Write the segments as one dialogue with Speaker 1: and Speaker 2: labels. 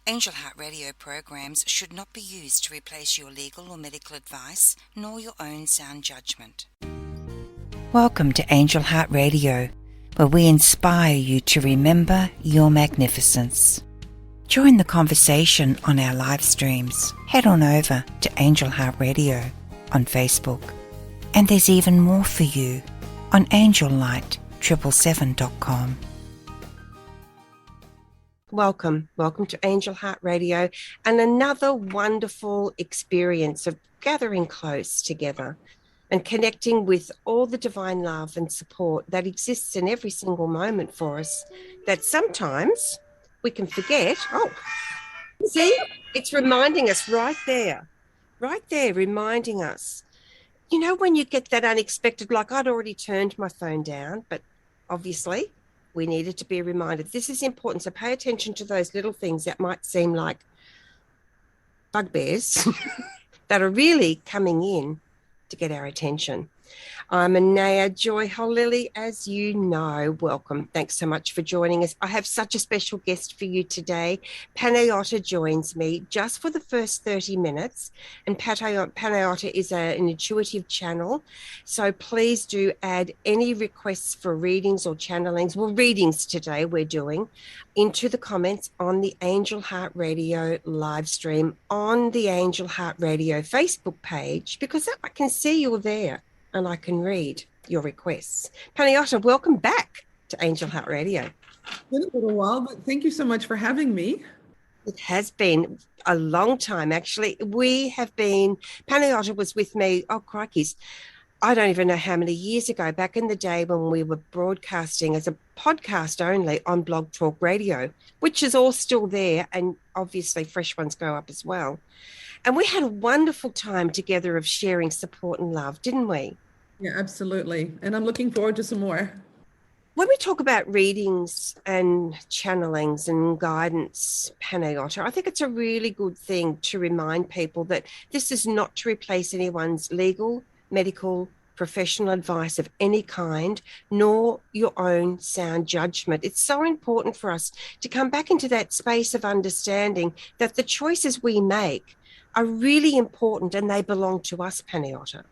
Speaker 1: Angel Heart Radio programs should not be used to replace your legal or medical advice, nor your own sound judgment. Welcome to Angel Heart Radio, where we inspire you to remember your magnificence. Join the conversation on our live streams. Head on over to Angel Heart Radio on Facebook. And there's even more for you on angellight777.com. Welcome to Angel Heart Radio and another wonderful experience of gathering close together and connecting with all the divine love and support that exists in every single moment for us that sometimes we can forget. Oh, see, it's reminding us right there, reminding us. You know, when you get that unexpected, like I'd already turned my phone down, but obviously we needed to be reminded. This is important. So pay attention to those little things that might seem like bugbears that are really coming in to get our attention. I'm Anayah Joi Holilly, as you know. Welcome. Thanks so much for joining us. I have such a special guest for you today. Anayah joins me just for the first 30 minutes. And Anayah is an intuitive channel. So please do add any requests for readings or channelings. Well, readings today we're doing into the comments on the Angel Heart Radio live stream on the Angel Heart Radio Facebook page, because I can see you're there. And I can read your requests. Anayah, welcome back to Angel Heart Radio.
Speaker 2: It's been a little while, but thank you so much for having me.
Speaker 1: It has been a long time, actually. Anayah was with me, oh, crikeys, I don't even know how many years ago, back in the day when we were broadcasting as a podcast only on Blog Talk Radio, which is all still there, and obviously fresh ones go up as well. And we had a wonderful time together of sharing support and love, didn't we?
Speaker 2: Yeah, absolutely. And I'm looking forward to some more.
Speaker 1: When we talk about readings and channelings and guidance, Anayah, I think it's a really good thing to remind people that this is not to replace anyone's legal, medical, professional advice of any kind, nor your own sound judgment. It's so important for us to come back into that space of understanding that the choices we make are really important and they belong to us, Anayah.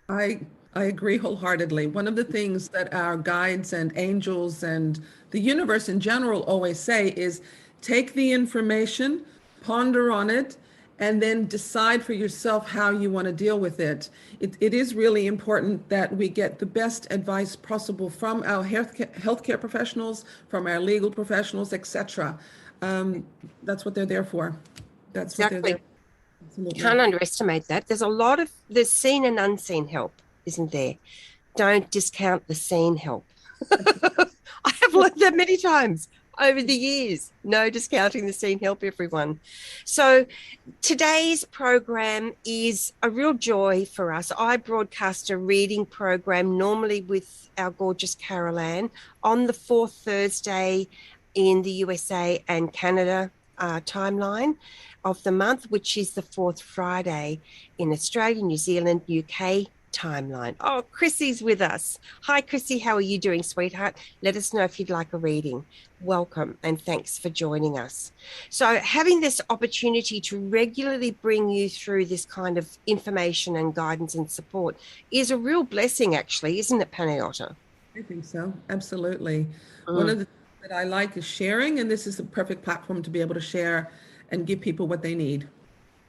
Speaker 2: I agree wholeheartedly. One of the things that our guides and angels and the universe in general always say is take the information, ponder on it, and then decide for yourself how you want to deal with it. It is really important that we get the best advice possible from our healthcare professionals, from our legal professionals, etc. That's what they're there for. That's
Speaker 1: Exactly.
Speaker 2: what they're there for.
Speaker 1: Absolutely. Can't underestimate that. There's seen and unseen help, isn't there? Don't discount the seen help. I have learned that many times over the years. No discounting the seen help, everyone. So today's program is a real joy for us. I broadcast a reading program normally with our gorgeous Carol Ann on the fourth Thursday in the USA and Canada timeline of the month, which is the fourth Friday in Australia, New Zealand, UK timeline. Oh, Chrissy's with us. Hi, Chrissy. How are you doing, sweetheart? Let us know if you'd like a reading. Welcome and thanks for joining us. So having this opportunity to regularly bring you through this kind of information and guidance and support is a real blessing, actually, isn't it, Anayah?
Speaker 2: I think so. Absolutely. One of the things that I like is sharing, and this is the perfect platform to be able to share and give people what they need.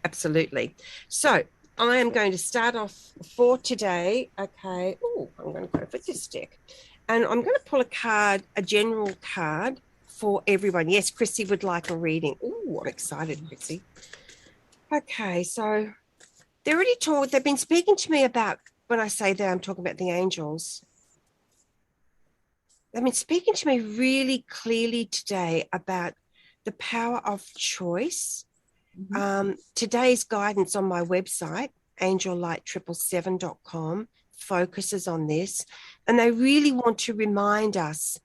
Speaker 1: Absolutely. So I am going to start off for today. Okay. Oh, I'm going to go for this deck. And I'm going to pull a card, a general card for everyone. Yes, Chrissy would like a reading. Oh, I'm excited, Chrissy. Okay, so they've been speaking to me about, when I say that, I'm talking about the angels. They've been speaking to me really clearly today about the power of choice. Today's guidance on my website, angellight777.com, focuses on this. And they really want to remind us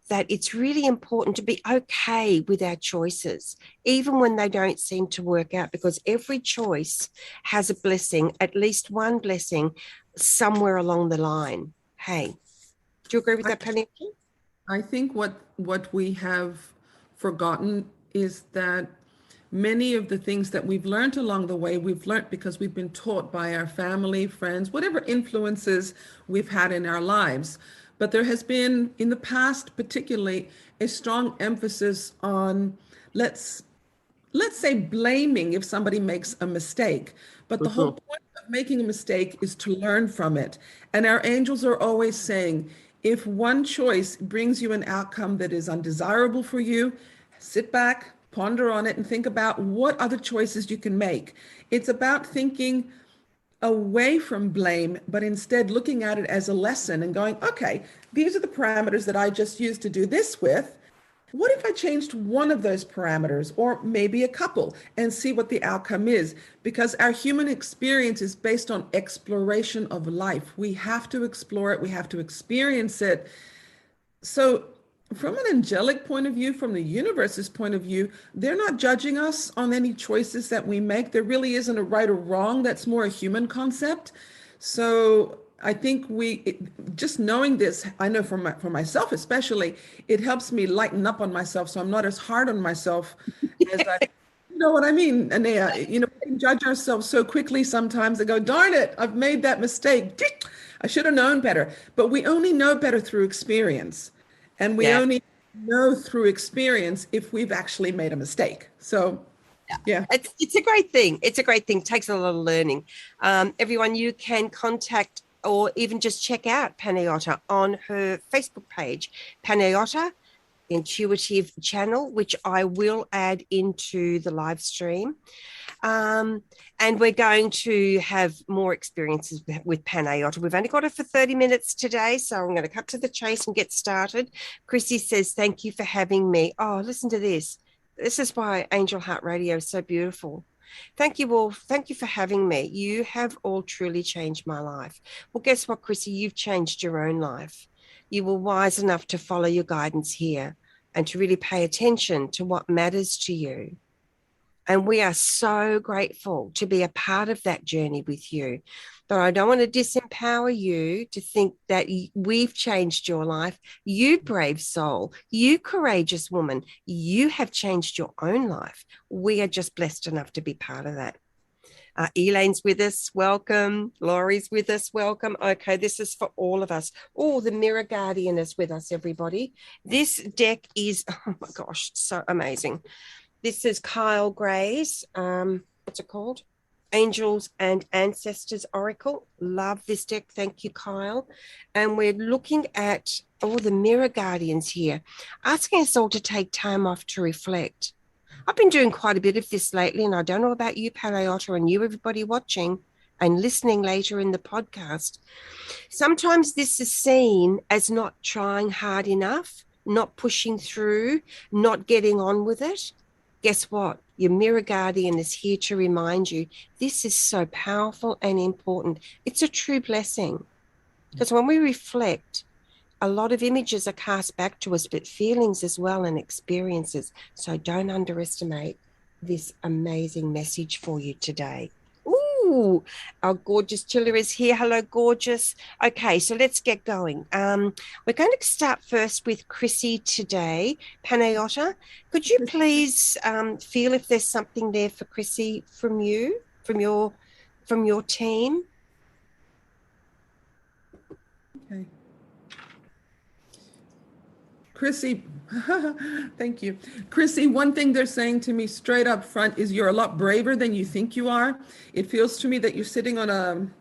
Speaker 1: that it's really important to be okay with our choices, even when they don't seem to work out, because every choice has a blessing, at least one blessing somewhere along the line. Hey, do you agree with that, Penny?
Speaker 2: I think what we have forgotten is that many of the things that we've learned along the way, we've learned because we've been taught by our family, friends, whatever influences we've had in our lives. But there has been, in the past particularly, a strong emphasis on, let's say, blaming if somebody makes a mistake. But the whole
Speaker 1: Mhm.
Speaker 2: point of making a mistake is to learn from it. And our angels are always saying, if one choice brings you an outcome that is undesirable for you, sit back, ponder on it, and think about what other choices you can make. It's about thinking away from blame, but instead looking at it as a lesson and going, okay, these are the parameters that I just used to do this with. What if I changed one of those parameters, or maybe a couple, and see what the outcome is? Because our human experience is based on exploration of life. We have to explore it, we have to experience it. So, from an angelic point of view, from the universe's point of view, they're not judging us on any choices that we make. There really isn't a right or wrong. That's more a human concept. So, I think just knowing this, I know for myself especially, it helps me lighten up on myself, so I'm not as hard on myself as I. You know what I mean, Anayah? You know, we can judge ourselves so quickly sometimes and go, darn it, I've made that mistake. I should have known better. But we only know better through experience. And we
Speaker 1: Yeah.
Speaker 2: only know through experience if we've actually made a mistake. So, yeah.
Speaker 1: It's a great thing. It's a great thing. It takes a lot of learning. Everyone, you can contact or even just check out Panayota on her Facebook page, Panayota Intuitive Channel, which I will add into the live stream. And we're going to have more experiences with Panayota. We've only got it for 30 minutes today, so I'm going to cut to the chase and get started. Chrissy says, thank you for having me. Oh, listen to this. This is why Angel Heart Radio is so beautiful. Thank you all. Thank you for having me. You have all truly changed my life. Well, guess what, Chrissy? You've changed your own life. You were wise enough to follow your guidance here and to really pay attention to what matters to you. And we are so grateful to be a part of that journey with you. But I don't want to disempower you to think that we've changed your life. You brave soul, you courageous woman, you have changed your own life. We are just blessed enough to be part of that. Elaine's with us. Welcome. Laurie's with us. Welcome. Okay, this is for all of us. Oh, the Mirror Guardian is with us, everybody. This deck is, oh my gosh, so amazing. This is Kyle Gray's, what's it called? Angels and Ancestors Oracle. Love this deck. Thank you, Kyle. And we're looking at all the Mirror Guardians here, asking us all to take time off to reflect. I've been doing quite a bit of this lately, and I don't know about you, Panayota, and you, everybody watching and listening later in the podcast. Sometimes this is seen as not trying hard enough, not pushing through, not getting on with it. Guess what? Your mirror guardian is here to remind you this is so powerful and important. It's a true blessing. Because when we reflect, a lot of images are cast back to us, but feelings as well and experiences. So don't underestimate this amazing message for you today. Ooh, our gorgeous Sheila is here. Hello, gorgeous. Okay, so let's get going. We're going to start first with Chrissy today. Panayota, could you please feel if there's something there for Chrissy from you, from your team?
Speaker 2: Okay. Chrissy, thank you. Chrissy, one thing they're saying to me straight up front is you're a lot braver than you think you are. It feels to me that you're sitting on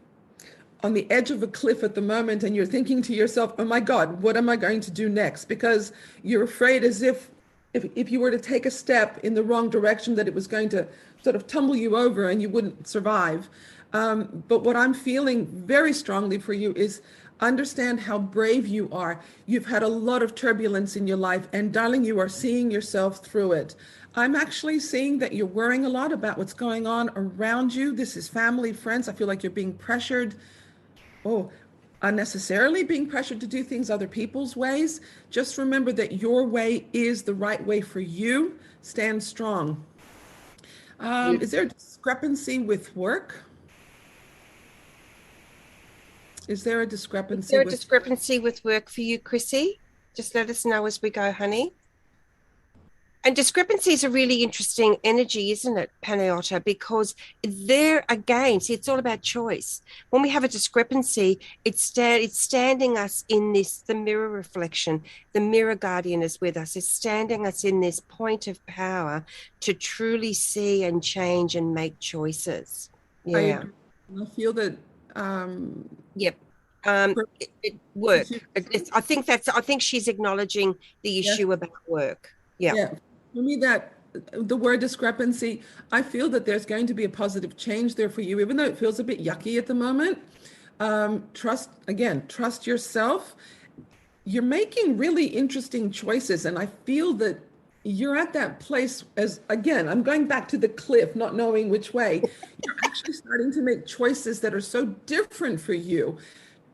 Speaker 2: the edge of a cliff at the moment and you're thinking to yourself, oh my God, what am I going to do next? Because you're afraid as if you were to take a step in the wrong direction, that it was going to sort of tumble you over and you wouldn't survive. But what I'm feeling very strongly for you is understand how brave you are. You've had a lot of turbulence in your life, and darling, you are seeing yourself through it. I'm actually seeing that you're worrying a lot about what's going on around you. This is family, friends. I feel like you're being pressured. Unnecessarily being pressured to do things other people's ways. Just remember that your way is the right way for you. Stand strong. Is there a discrepancy with work? Is there a discrepancy
Speaker 1: with work for you, Chrissy? Just let us know as we go, honey. And discrepancy is a really interesting energy, isn't it, Panayota? Because there again, see, it's all about choice. When we have a discrepancy, it's standing us in this, the mirror reflection, the mirror guardian is with us, it's standing us in this point of power to truly see and change and make choices.
Speaker 2: I
Speaker 1: Yeah.
Speaker 2: agree. I feel that
Speaker 1: Yep.
Speaker 2: per-
Speaker 1: It work. I think she's acknowledging the
Speaker 2: yeah,
Speaker 1: issue about work. Yeah.
Speaker 2: yeah. For me, that the word discrepancy, I feel that there's going to be a positive change there for you, even though it feels a bit yucky at the moment. Trust yourself. You're making really interesting choices, and I feel that you're at that place as, again, I'm going back to the cliff, not knowing which way. You're actually starting to make choices that are so different for you.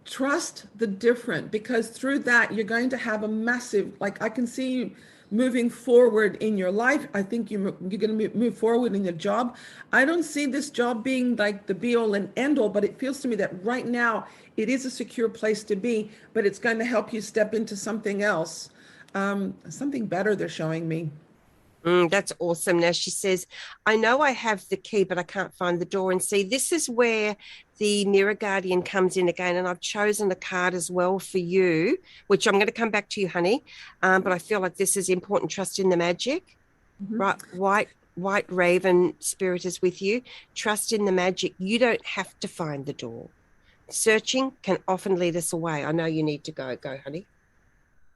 Speaker 2: Trust the different, because through that you're going to have a massive, like, I can see you moving forward in your life. I think you're going to move forward in your job. I don't see this job being like the be all and end all, but it feels to me that right now it is a secure place to be, but it's going to help you step into something else, something better, they're showing me.
Speaker 1: That's awesome. Now she says, I know I have the key, but I can't find the door. And see, this is where the mirror guardian comes in again. And I've chosen a card as well for you, which I'm going to come back to you, honey. But I feel like this is important. Trust in the magic,
Speaker 2: Mhm.
Speaker 1: right? White raven spirit is with you. Trust in the magic. You don't have to find the door. Searching can often lead us away. I know you need to go. Go, honey.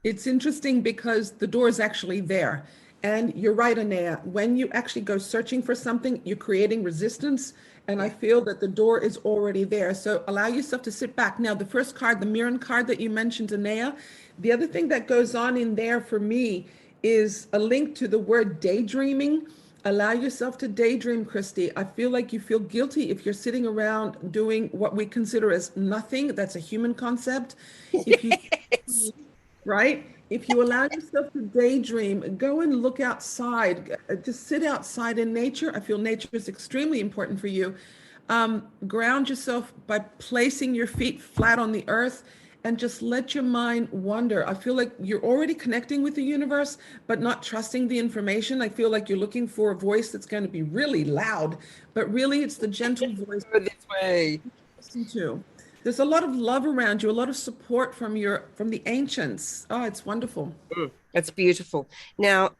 Speaker 2: It's interesting because the door is actually there. And you're right, Anaya. When you actually go searching for something, you're creating resistance. And I
Speaker 1: Yeah.
Speaker 2: feel that the door is already there. So allow yourself to sit back. Now, the first card, the Mirren card that you mentioned, Anaya, the other thing that goes on in there for me is a link to the word daydreaming. Allow yourself to daydream, Christy. I feel like you feel guilty if you're sitting around doing what we consider as nothing. That's a human concept. If you
Speaker 1: Yes.
Speaker 2: right? If you allow yourself to daydream, go and look outside, just sit outside in nature. I feel nature is extremely important for you. Ground yourself by placing your feet flat on the earth and just let your mind wander. I feel like you're already connecting with the universe, but not trusting the information. I feel like you're looking for a voice that's going to be really loud, but really it's the gentle voice
Speaker 1: Go this way.
Speaker 2: listen to. There's a lot of love around you, a lot of support from the ancients. Oh, it's wonderful.
Speaker 1: That's beautiful. Now,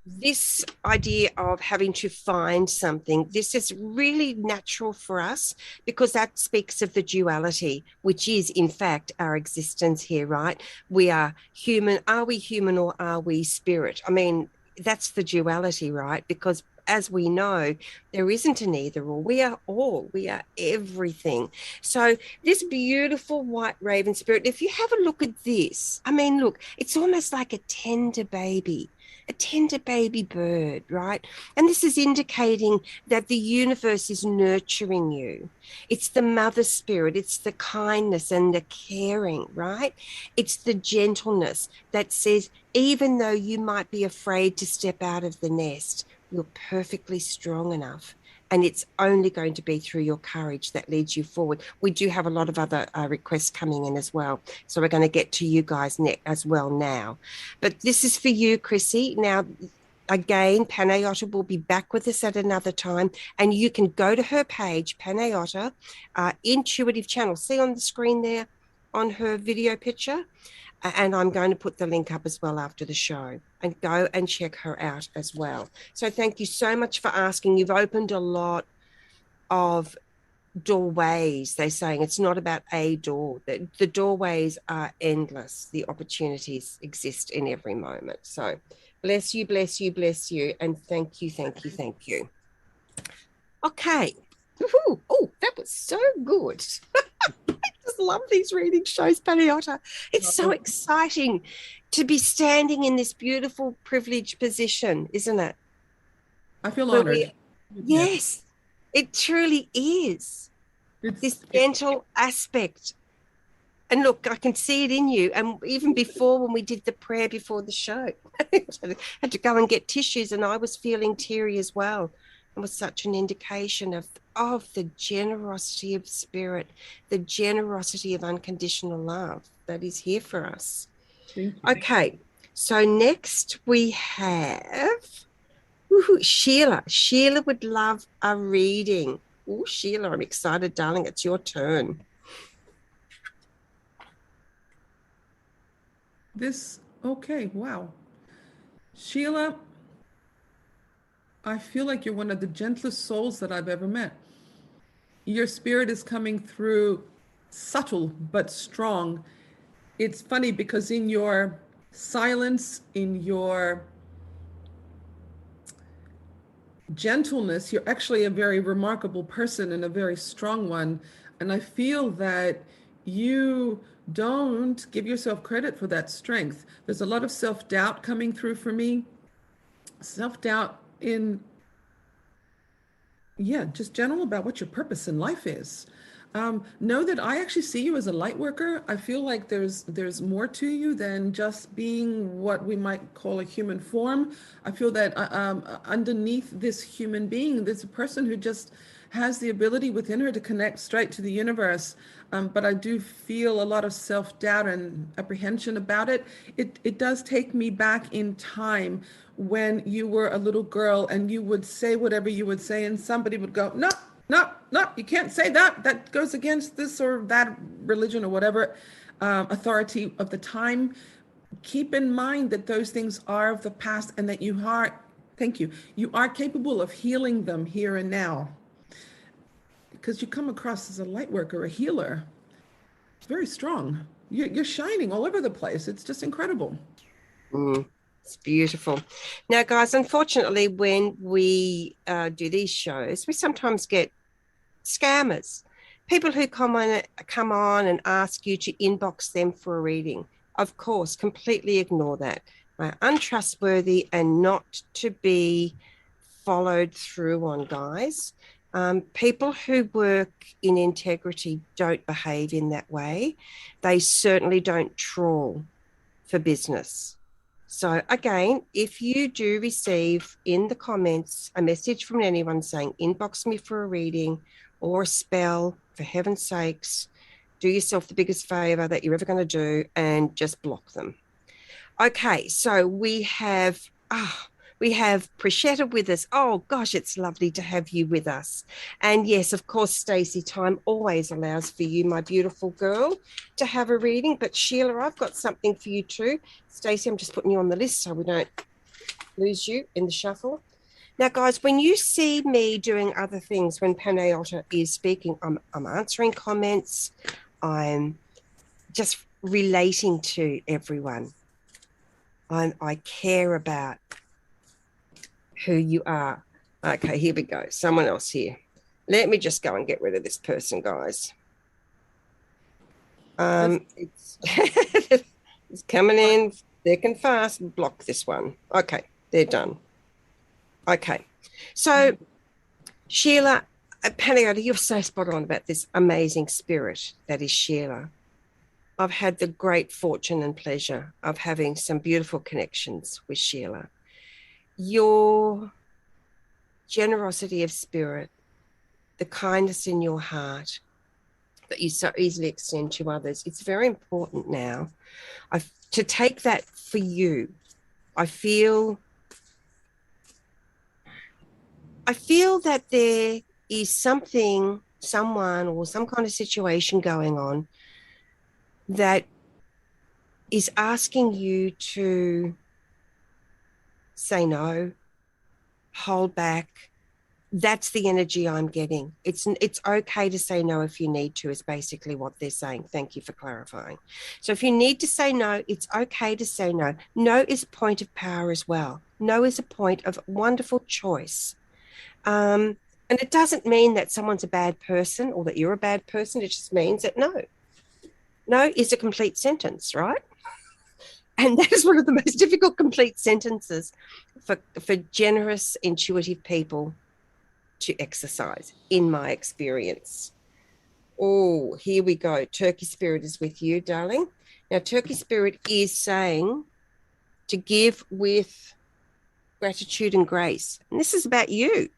Speaker 1: this idea of having to find something, this is really natural for us because that speaks of the duality, which is, in fact, our existence here, right? We are human. Are we human or are we spirit? I mean, that's the duality, right? Because as we know, there isn't an either or. We are all, we are everything. So, this beautiful white raven spirit, if you have a look at this, I mean, look, it's almost like a tender baby bird, right? And this is indicating that the universe is nurturing you. It's the mother spirit, it's the kindness and the caring, right? It's the gentleness that says, even though you might be afraid to step out of the nest, you're perfectly strong enough. And it's only going to be through your courage that leads you forward. We do have a lot of other requests coming in as well. So we're going to get to you guys as well now. But this is for you, Chrissy. Now, again, Panayota will be back with us at another time. And you can go to her page, Panayota, Intuitive Channel. See on the screen there on her video picture? And I'm going to put the link up as well after the show, and go and check her out as well. So thank you so much for asking. You've opened a lot of doorways. They're saying it's not about a door. The doorways are endless. The opportunities exist in every moment. So bless you, bless you, bless you. And thank you, thank you, thank you. Okay. Oh, that was so good. Just love these reading shows, Paliota. It's so exciting to be standing in this beautiful privileged position, isn't it?
Speaker 2: I feel
Speaker 1: Where
Speaker 2: honored. Yeah.
Speaker 1: yes, it truly is.
Speaker 2: It's
Speaker 1: This gentle aspect. And look, I can see it in you. And even before, when we did the prayer before the show, I had to go and get tissues, and I was feeling teary as well. It was such an indication of the generosity of spirit, the generosity of unconditional love that is here for us.
Speaker 2: thank you.
Speaker 1: Okay, So next we have Sheila. Sheila would love a reading. Oh, Sheila, I'm excited, darling. It's your turn.
Speaker 2: Okay, wow. Sheila, I feel like you're one of the gentlest souls that I've ever met. Your spirit is coming through subtle but strong. It's funny because in your silence, in your gentleness, you're actually a very remarkable person and a very strong one. And I feel that you don't give yourself credit for that strength. There's a lot of self-doubt coming through for me. Self-doubt in, yeah, just general about what your purpose in life is. Know that I actually see you as a light worker. I feel like there's more to you than just being what we might call a human form. I feel that underneath this human being, there's a person who just has the ability within her to connect straight to the universe. But I do feel a lot of self-doubt and apprehension about it. It does take me back in time when you were a little girl and you would say whatever you would say, and somebody would go, no, no, no, you can't say that. That goes against this or that religion or whatever authority of the time. Keep in mind that those things are of the past and that you are, thank you, you are capable of healing them here and now. Because you come across as a light worker, a healer. It's very strong. You're shining all over the place. It's just incredible.
Speaker 1: It's beautiful. Now, guys, unfortunately, when we do these shows, we sometimes get scammers, people who come on and ask you to inbox them for a reading. Of course, completely ignore that. They're untrustworthy and not to be followed through on, guys. People who work in integrity don't behave in that way. They certainly don't trawl for business. So again, if you do receive in the comments a message from anyone saying inbox me for a reading or a spell, for heaven's sakes, do yourself the biggest favor that you're ever going to do and just block them. Okay, so we have Prashetta with us. Oh gosh, it's lovely to have you with us. And yes, of course, Stacey, time always allows for you, my beautiful girl, to have a reading. But Sheila, I've got something for you too. Stacey, I'm just putting you on the list so we don't lose you in the shuffle. Now, guys, when you see me doing other things, when Panayota is speaking, I'm answering comments. I'm just relating to everyone. I care about who you are. Okay, here we go. Someone else here. Let me just go and get rid of this person, guys. It's, it's coming in thick and fast. Block this one. Okay, they're done. Okay, so Sheila, Panayota, you're so spot on about this amazing spirit that is Sheila. I've had the great fortune and pleasure of having some beautiful connections with Sheila. Your generosity of spirit, the kindness in your heart that you so easily extend to others, it's very important now. To take that for you, I feel that there is someone or some kind of situation going on that is asking you to say no, hold back. That's the energy I'm getting. It's okay to say no if you need to, is basically what they're saying. Thank you for clarifying. So if you need to say no, it's okay to say no. No is a point of power as well. No is a point of wonderful choice. And it doesn't mean that someone's a bad person or that you're a bad person. It just means that no is a complete sentence, right? And that is one of the most difficult complete sentences for generous, intuitive people to exercise, in my experience. Oh, here we go. Turkey Spirit is with you, darling. Now, Turkey Spirit is saying to give with gratitude and grace. And this is about you.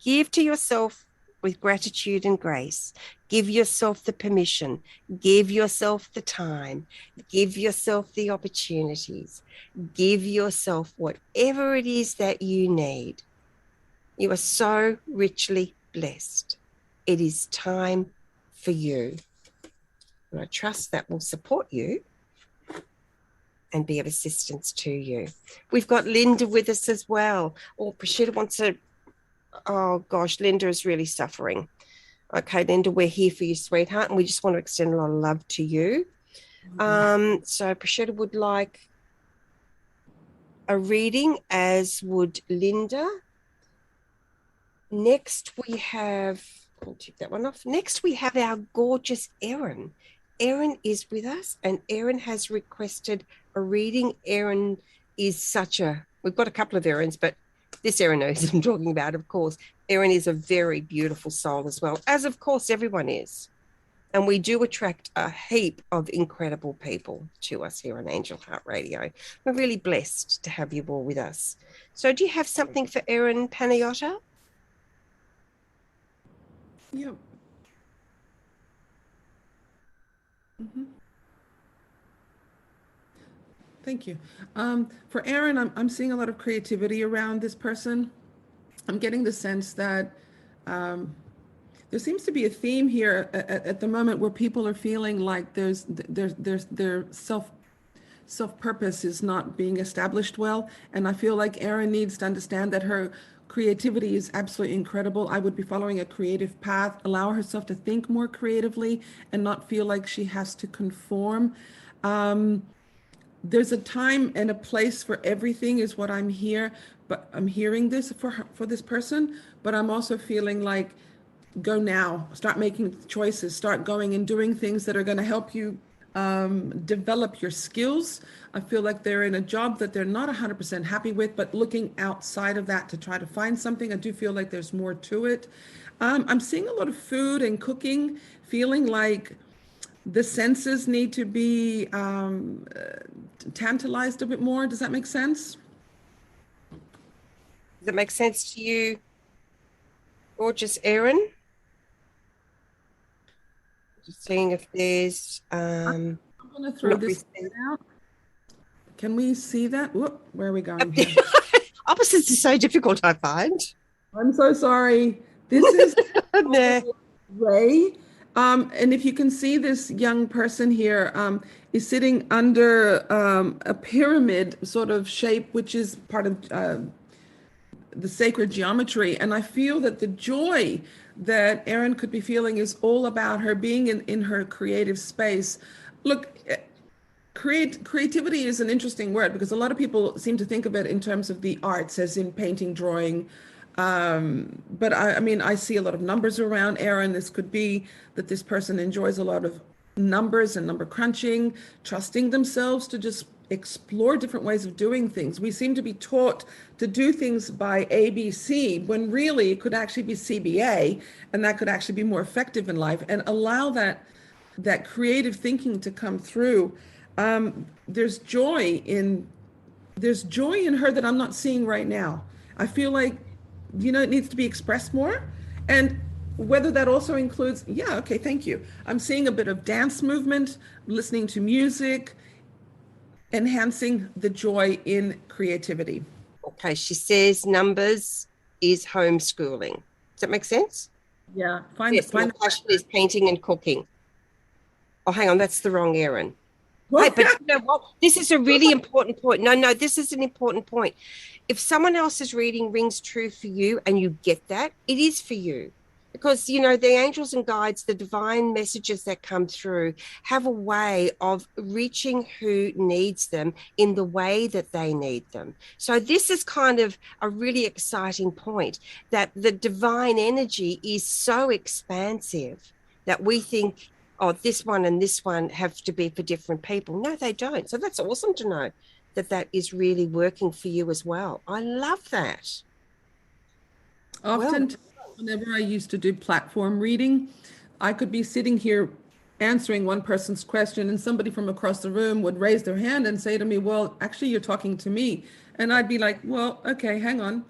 Speaker 1: Give to yourself with gratitude and grace. Give yourself the permission, give yourself the time, give yourself the opportunities, give yourself whatever it is that you need. You are so richly blessed. It is time for you. And I trust that will support you and be of assistance to you. We've got Linda with us as well. Oh, Prashita wants to, oh gosh, Linda is really suffering. Okay, Linda, we're here for you, sweetheart, and we just want to extend a lot of love to you. So Prashita would like a reading, as would Linda. Next, we have, I'll take that one off. Next, we have our gorgeous Erin. Erin is with us, and Erin has requested a reading. Erin is such a, we've got a couple of Erins, but this Erin knows what I'm talking about, of course. Erin is a very beautiful soul as well, as of course everyone is. And we do attract a heap of incredible people to us here on Angel Heart Radio. We're really blessed to have you all with us. So do you have something for Erin Panayotta?
Speaker 2: Yep. Mm-hmm. Thank you. For Erin, I'm seeing a lot of creativity around this person. I'm getting the sense that there seems to be a theme here at the moment where people are feeling like their self-purpose is not being established well. And I feel like Erin needs to understand that her creativity is absolutely incredible. I would be following a creative path, allow herself to think more creatively and not feel like she has to conform. There's a time and a place for everything is what I'm here, but I'm hearing this for this person, but I'm also feeling like go now, start making choices, start going and doing things that are going to help you develop your skills. I feel like they're in a job that they're not 100% happy with, but looking outside of that to try to find something. I do feel like there's more to it. I'm seeing a lot of food and cooking, feeling like the senses need to be tantalized a bit more. Does that make sense?
Speaker 1: Does that make sense to you, gorgeous Erin? Just seeing if there's
Speaker 2: I'm going to throw this out. Can we see that? Whoop, where are we going here?
Speaker 1: Opposites are so difficult, I find.
Speaker 2: I'm so sorry. This is Ray. And if you can see, this young person here is sitting under a pyramid sort of shape, which is part of the sacred geometry. And I feel that the joy that Erin could be feeling is all about her being in her creative space. Look, creativity is an interesting word because a lot of people seem to think of it in terms of the arts, as in painting, drawing. But I mean, I see a lot of numbers around Erin. This could be that this person enjoys a lot of numbers and number crunching, trusting themselves to just explore different ways of doing things. We seem to be taught to do things by ABC when really it could actually be CBA, and that could actually be more effective in life, and allow that creative thinking to come through. There's joy in her that I'm not seeing right now. I feel like, it needs to be expressed more. And whether that also includes, okay, thank you. I'm seeing a bit of dance movement, listening to music, enhancing the joy in creativity.
Speaker 1: Okay, she says numbers is homeschooling. Does that make sense?
Speaker 2: Yeah,
Speaker 1: Yes, my passion is painting and cooking. Oh, hang on, that's the wrong Erin. Hey, but you know what? This is a really important point. No, this is an important point. If someone else's reading rings true for you and you get that, it is for you. Because, the angels and guides, the divine messages that come through have a way of reaching who needs them in the way that they need them. So this is kind of a really exciting point, that the divine energy is so expansive that we think, oh, this one and this one have to be for different people. No, they don't. So that's awesome to know that is really working for you as well. I love that.
Speaker 2: Often, whenever I used to do platform reading, I could be sitting here answering one person's question and somebody from across the room would raise their hand and say to me, well, actually, you're talking to me. And I'd be like, well, okay, hang on.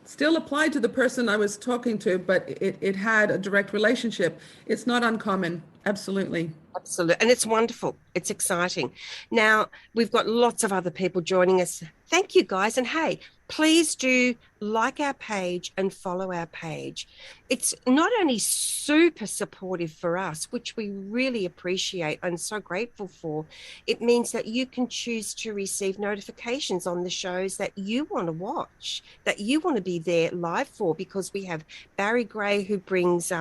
Speaker 2: still applied to the person I was talking to, but it had a direct relationship. It's not uncommon. Absolutely.
Speaker 1: Absolutely. And it's wonderful. It's exciting. Now, we've got lots of other people joining us. Thank you, guys. And hey, please do like our page and follow our page. It's not only super supportive for us, which we really appreciate and so grateful for, it means that you can choose to receive notifications on the shows that you want to watch, that you want to be there live for, because we have Barry Gray, who brings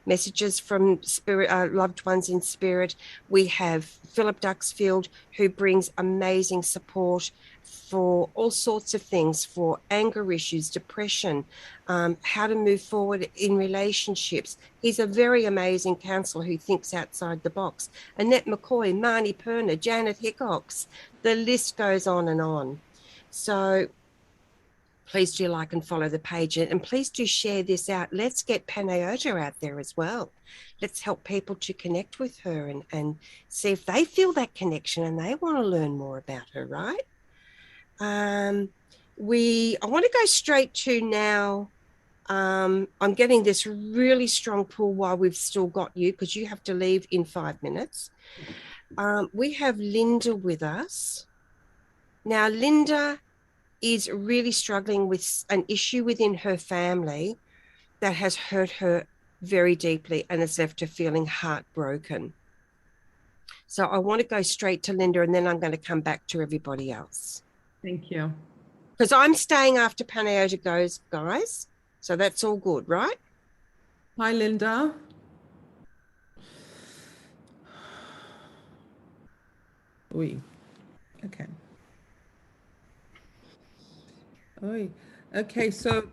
Speaker 1: messages from spirit, loved ones in spirit. We have Philip Duxfield, who brings amazing support for all sorts of things, for anger issues, depression, how to move forward in relationships. He's a very amazing counselor who thinks outside the box. Annette McCoy, Marnie Perner, Janet Hickox, the list goes on and on. So please do like and follow the page, and please do share this out. Let's get Anayah Joi out there as well. Let's help people to connect with her and see if they feel that connection and they want to learn more about her, right? I want to go straight to now. I'm getting this really strong pull while we've still got you, because you have to leave in 5 minutes. We have Linda with us. Now, Linda is really struggling with an issue within her family that has hurt her very deeply and has left her feeling heartbroken. So I want to go straight to Linda, and then I'm going to come back to everybody else.
Speaker 2: Thank you.
Speaker 1: Because I'm staying after Anayah Joi goes, guys. So that's all good, right?
Speaker 2: Hi, Linda. Oui. Okay. Oui. Okay, so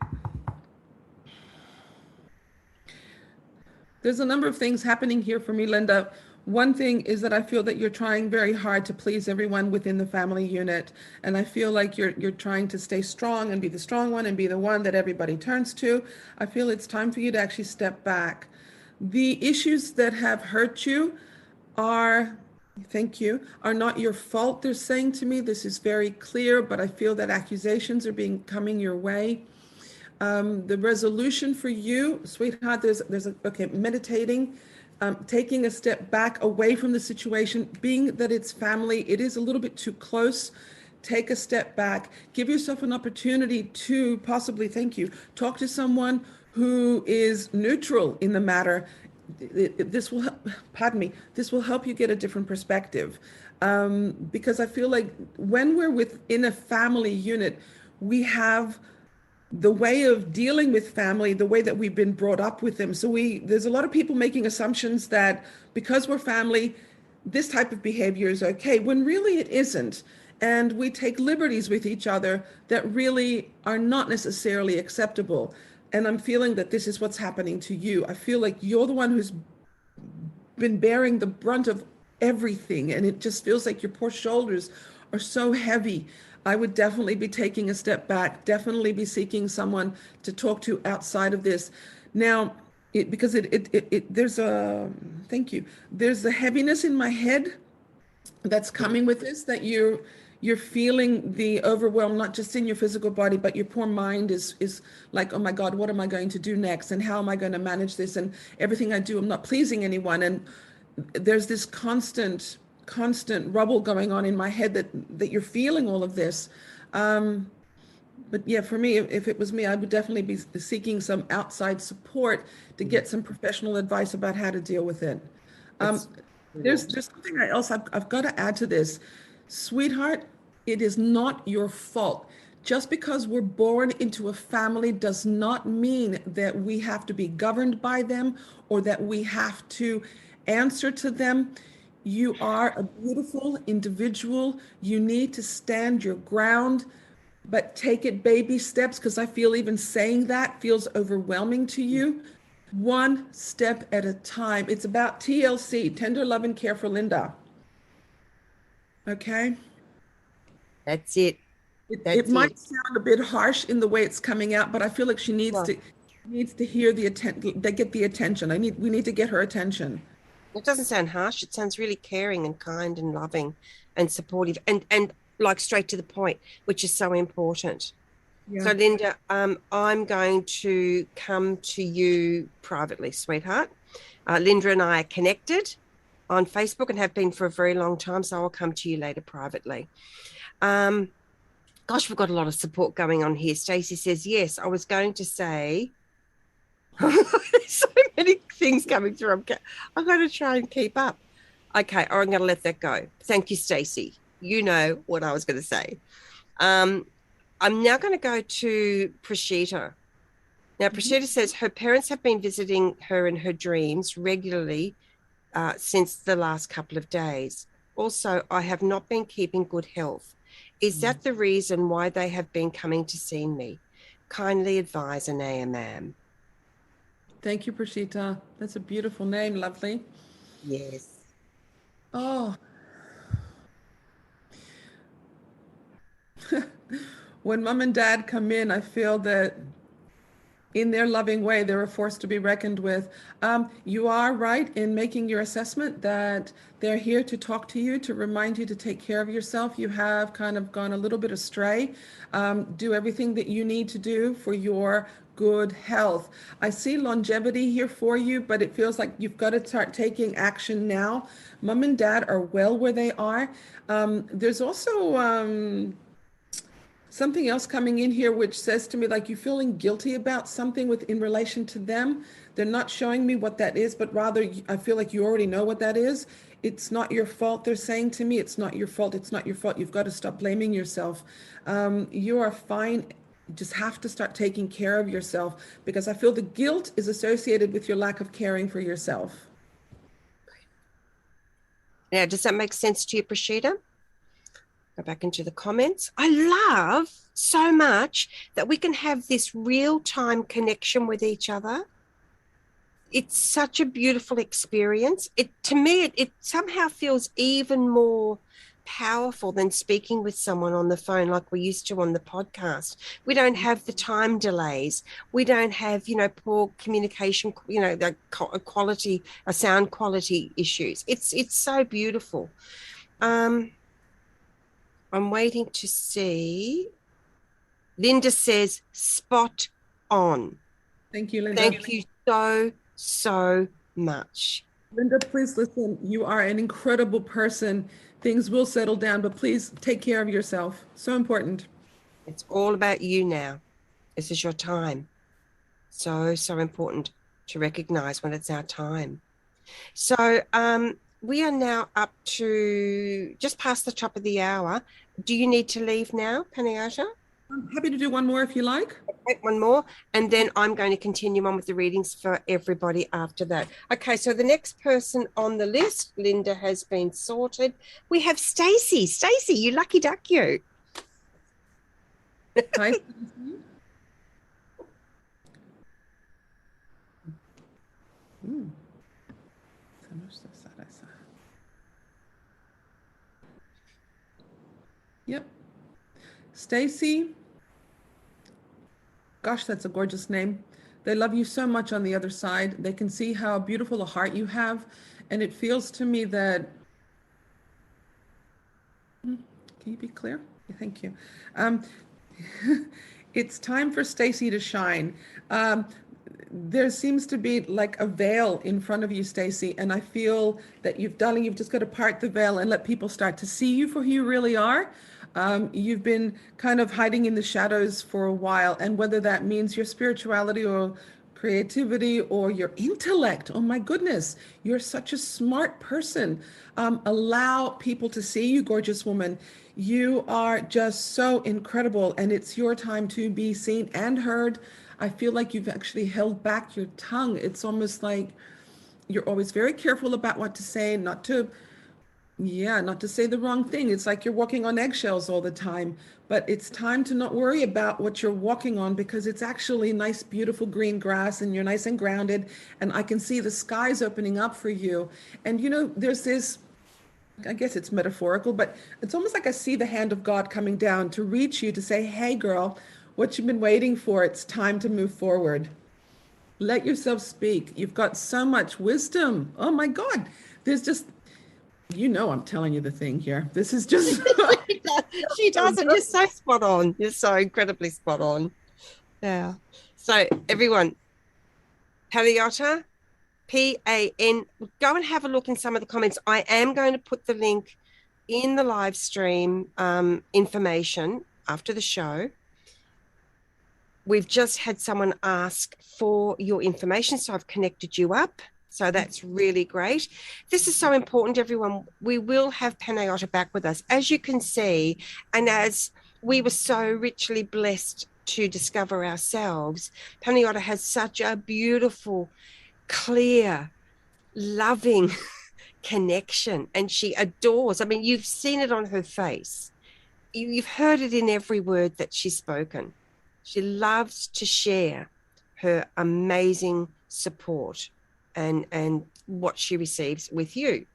Speaker 2: there's a number of things happening here for me, Linda. One thing is that I feel that you're trying very hard to please everyone within the family unit. And I feel like you're trying to stay strong and be the strong one and be the one that everybody turns to. I feel it's time for you to actually step back. The issues that have hurt you are, thank you, are not your fault, they're saying to me. This is very clear, but I feel that accusations are coming your way. The resolution for you, sweetheart, meditating, taking a step back away from the situation, being that it's family, it is a little bit too close. Take a step back, give yourself an opportunity to possibly, thank you, talk to someone who is neutral in the matter. This will, this will help you get a different perspective. Because I feel like when we're within a family unit, we have the way of dealing with family, the way that we've been brought up with them. So there's a lot of people making assumptions that because we're family, this type of behavior is okay, when really it isn't. And we take liberties with each other that really are not necessarily acceptable. And I'm feeling that this is what's happening to you. I feel like you're the one who's been bearing the brunt of everything. And it just feels like your poor shoulders are so heavy. I would definitely be taking a step back, definitely be seeking someone to talk to outside of this. Now, there's a, thank you, there's a heaviness in my head that's coming with this, that you're feeling the overwhelm, not just in your physical body, but your poor mind is like, oh my God, what am I going to do next? And how am I going to manage this? And everything I do, I'm not pleasing anyone. And there's this constant rubble going on in my head that you're feeling all of this. But yeah, for me, if it was me, I would definitely be seeking some outside support to get some professional advice about how to deal with it. There's something else I've got to add to this. Sweetheart, it is not your fault. Just because we're born into a family does not mean that we have to be governed by them or that we have to answer to them. You are a beautiful individual. You need to stand your ground, but take it baby steps, because I feel even saying that feels overwhelming to you. One step at a time. It's about TLC, tender love and care for Linda. Okay?
Speaker 1: That's it.
Speaker 2: It might sound a bit harsh in the way it's coming out, but I feel like she needs to hear the attention, they get the attention. We need to get her attention.
Speaker 1: It doesn't sound harsh. It sounds really caring and kind and loving and supportive and like straight to the point, which is so important.
Speaker 2: Yeah.
Speaker 1: So, Linda, I'm going to come to you privately, sweetheart. Linda and I are connected on Facebook and have been for a very long time. So I'll come to you later privately. Um, Gosh, we've got a lot of support going on here. Stacey says, yes, I was going to say, so many things coming through. I'm going to try and keep up. Okay, or I'm going to let that go. Thank you, Stacey. You know what I was going to say. Um, I'm now going to go to Prashita. Now, Prashita says her parents have been visiting her in her dreams regularly since the last couple of days. Also, I have not been keeping good health. Is that the reason why they have been coming to see me? Kindly advise Anayah, ma'am.
Speaker 2: Thank you, Prashita. That's a beautiful name, lovely.
Speaker 1: Yes.
Speaker 2: Oh, when mom and dad come in, I feel that in their loving way, they're a force to be reckoned with. You are right in making your assessment that they're here to talk to you, to remind you to take care of yourself. You have kind of gone a little bit astray. Do everything that you need to do for your good health. I see longevity here for you, but it feels like you've got to start taking action now. Mom and dad are well where they are. There's also something else coming in here which says to me like you feeling guilty about something with in relation to them. They're not showing me what that is, but rather I feel like you already know what that is. It's not your fault. They're saying to me, it's not your fault. It's not your fault. You've got to stop blaming yourself. You are fine. You just have to start taking care of yourself because I feel the guilt is associated with your lack of caring for yourself.
Speaker 1: Now, does that make sense to you, Prashita? Go back into the comments. I love so much that we can have this real-time connection with each other. It's such a beautiful experience. To me, it somehow feels even more powerful than speaking with someone on the phone like we used to on the podcast. We don't have the time delays. We don't have, poor communication, the quality, sound quality issues. It's so beautiful. I'm waiting to see. Linda says, spot on.
Speaker 2: Thank you, Linda.
Speaker 1: Thank you so much.
Speaker 2: Linda, please listen. You are an incredible person. Things will settle down, but please take care of yourself. So important.
Speaker 1: It's all about you now. This is your time. So important to recognize when it's our time. So we are now up to just past the top of the hour. Do you need to leave now, Panayota?
Speaker 2: I'm happy to do one more if you like.
Speaker 1: Okay, one more, and then I'm going to continue on with the readings for everybody after that. Okay, so the next person on the list, Linda, has been sorted. We have Stacey. Stacey, you lucky duck, you.
Speaker 2: Hi. Yep. Stacey. Gosh, that's a gorgeous name. They love you so much on the other side. They can see how beautiful a heart you have. And it feels to me that, can you be clear? Thank you. It's time for Stacey to shine. There seems to be like a veil in front of you, Stacey, and I feel that you've just got to part the veil and let people start to see you for who you really are. You've been kind of hiding in the shadows for a while, and whether that means your spirituality or creativity or your intellect, oh my goodness, you're such a smart person. Allow people to see you, gorgeous woman. You are just so incredible, and it's your time to be seen and heard. I feel like you've actually held back your tongue. It's almost like you're always very careful about what to say, not to say the wrong thing. It's like you're walking on eggshells all the time. But it's time to not worry about what you're walking on because it's actually nice, beautiful green grass and you're nice and grounded. And I can see the skies opening up for you. And there's this, I guess it's metaphorical, but it's almost like I see the hand of God coming down to reach you to say, hey, girl, what you've been waiting for, it's time to move forward. Let yourself speak. You've got so much wisdom. Oh my God. You know I'm telling you the thing here. This is just...
Speaker 1: She does, and you're so spot on. You're so incredibly spot on. Yeah. So everyone, Paliota, PAN, go and have a look in some of the comments. I am going to put the link in the live stream information after the show. We've just had someone ask for your information, so I've connected you up. So that's really great. This is so important, everyone. We will have Panayota back with us. As you can see, and as we were so richly blessed to discover ourselves, Panayota has such a beautiful, clear, loving connection, and she adores. I mean, you've seen it on her face. You've heard it in every word that she's spoken. She loves to share her amazing support and what she receives with you.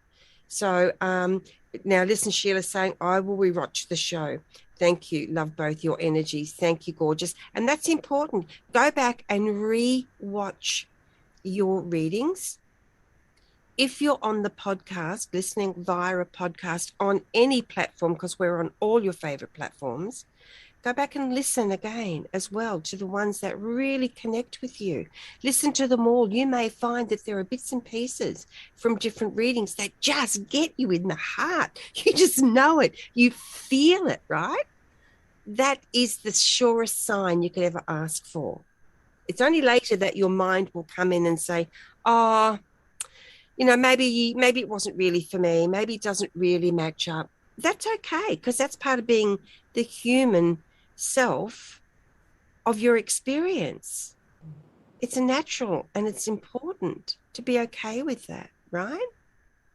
Speaker 1: So now listen, Sheila saying, I will rewatch the show. Thank you. Love both your energies. Thank you, gorgeous. And that's important. Go back and re-watch your readings. If you're on the podcast, listening via a podcast on any platform, because we're on all your favorite platforms, go back and listen again as well to the ones that really connect with you. Listen to them all. You may find that there are bits and pieces from different readings that just get you in the heart. You just know it. You feel it, right? That is the surest sign you could ever ask for. It's only later that your mind will come in and say, oh, you know, maybe it wasn't really for me. Maybe it doesn't really match up. That's okay, because that's part of being the human self of your experience. It's a natural, and it's important to be okay with that, right?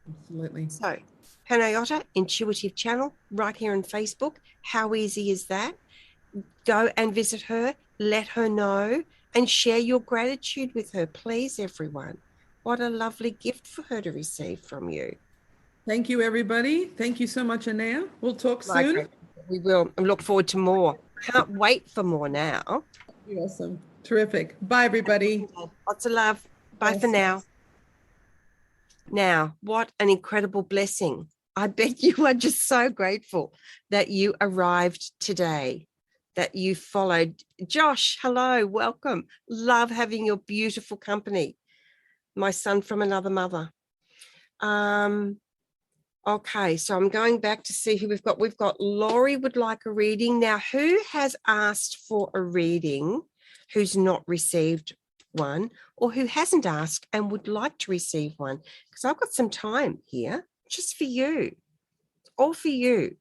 Speaker 2: Absolutely.
Speaker 1: So Panayota, Intuitive Channel, right here on Facebook. How easy is that? Go and visit her, let her know, and share your gratitude with her, please, everyone. What a lovely gift for her to receive from you.
Speaker 2: Thank you, everybody. Thank you so much, Anayah. We'll talk soon.
Speaker 1: Okay. We will. I look forward to more. Can't wait for more now.
Speaker 2: Awesome. Terrific. Bye, everybody.
Speaker 1: Lots of love. Bye for now. Now, what an incredible blessing. I bet you are just so grateful that you arrived today, that you followed. Josh, hello, welcome. Love having your beautiful company. My son from another mother. Okay, so I'm going back to see who we've got. We've got Laurie would like a reading. Now, who has asked for a reading who's not received one, or who hasn't asked and would like to receive one? Because I've got some time here just for you, all for you.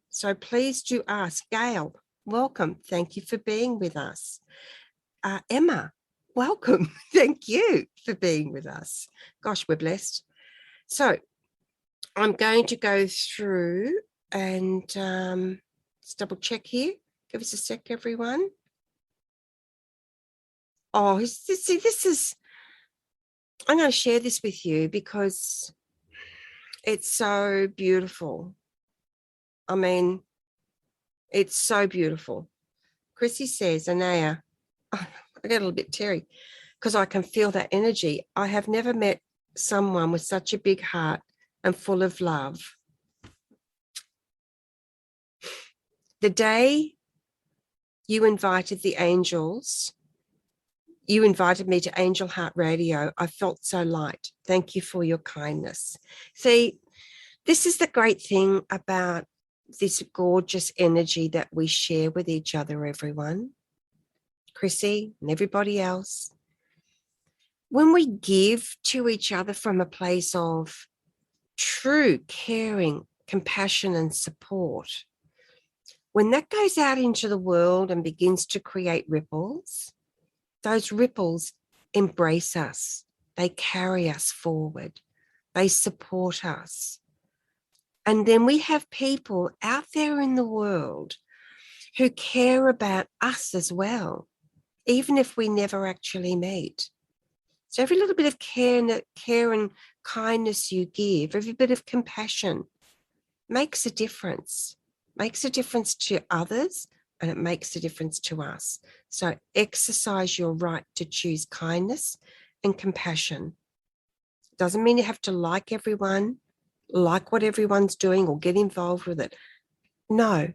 Speaker 1: So please do ask. Gail, welcome. Thank you for being with us. Emma, welcome. Thank you for being with us. Gosh, we're blessed. So I'm going to go through and let's double check here. Give us a sec, everyone. Oh, see, this is, I'm going to share this with you because it's so beautiful. I mean, it's so beautiful. Chrissy says, Anayah, I get a little bit teary because I can feel that energy. I have never met someone with such a big heart and full of love. The day you invited the angels, you invited me to Angel Heart Radio, I felt so light. Thank you for your kindness. See, this is the great thing about this gorgeous energy that we share with each other, everyone. Chrissy and everybody else. When we give to each other from a place of true caring, compassion, and support, when that goes out into the world and begins to create ripples, those ripples embrace us. They carry us forward. They support us. And then we have people out there in the world who care about us as well, even if we never actually meet. So every little bit of care and kindness you give, every bit of compassion makes a difference to others, and it makes a difference to us. So exercise your right to choose kindness and compassion. Doesn't mean you have to like everyone, like what everyone's doing or get involved with it. No,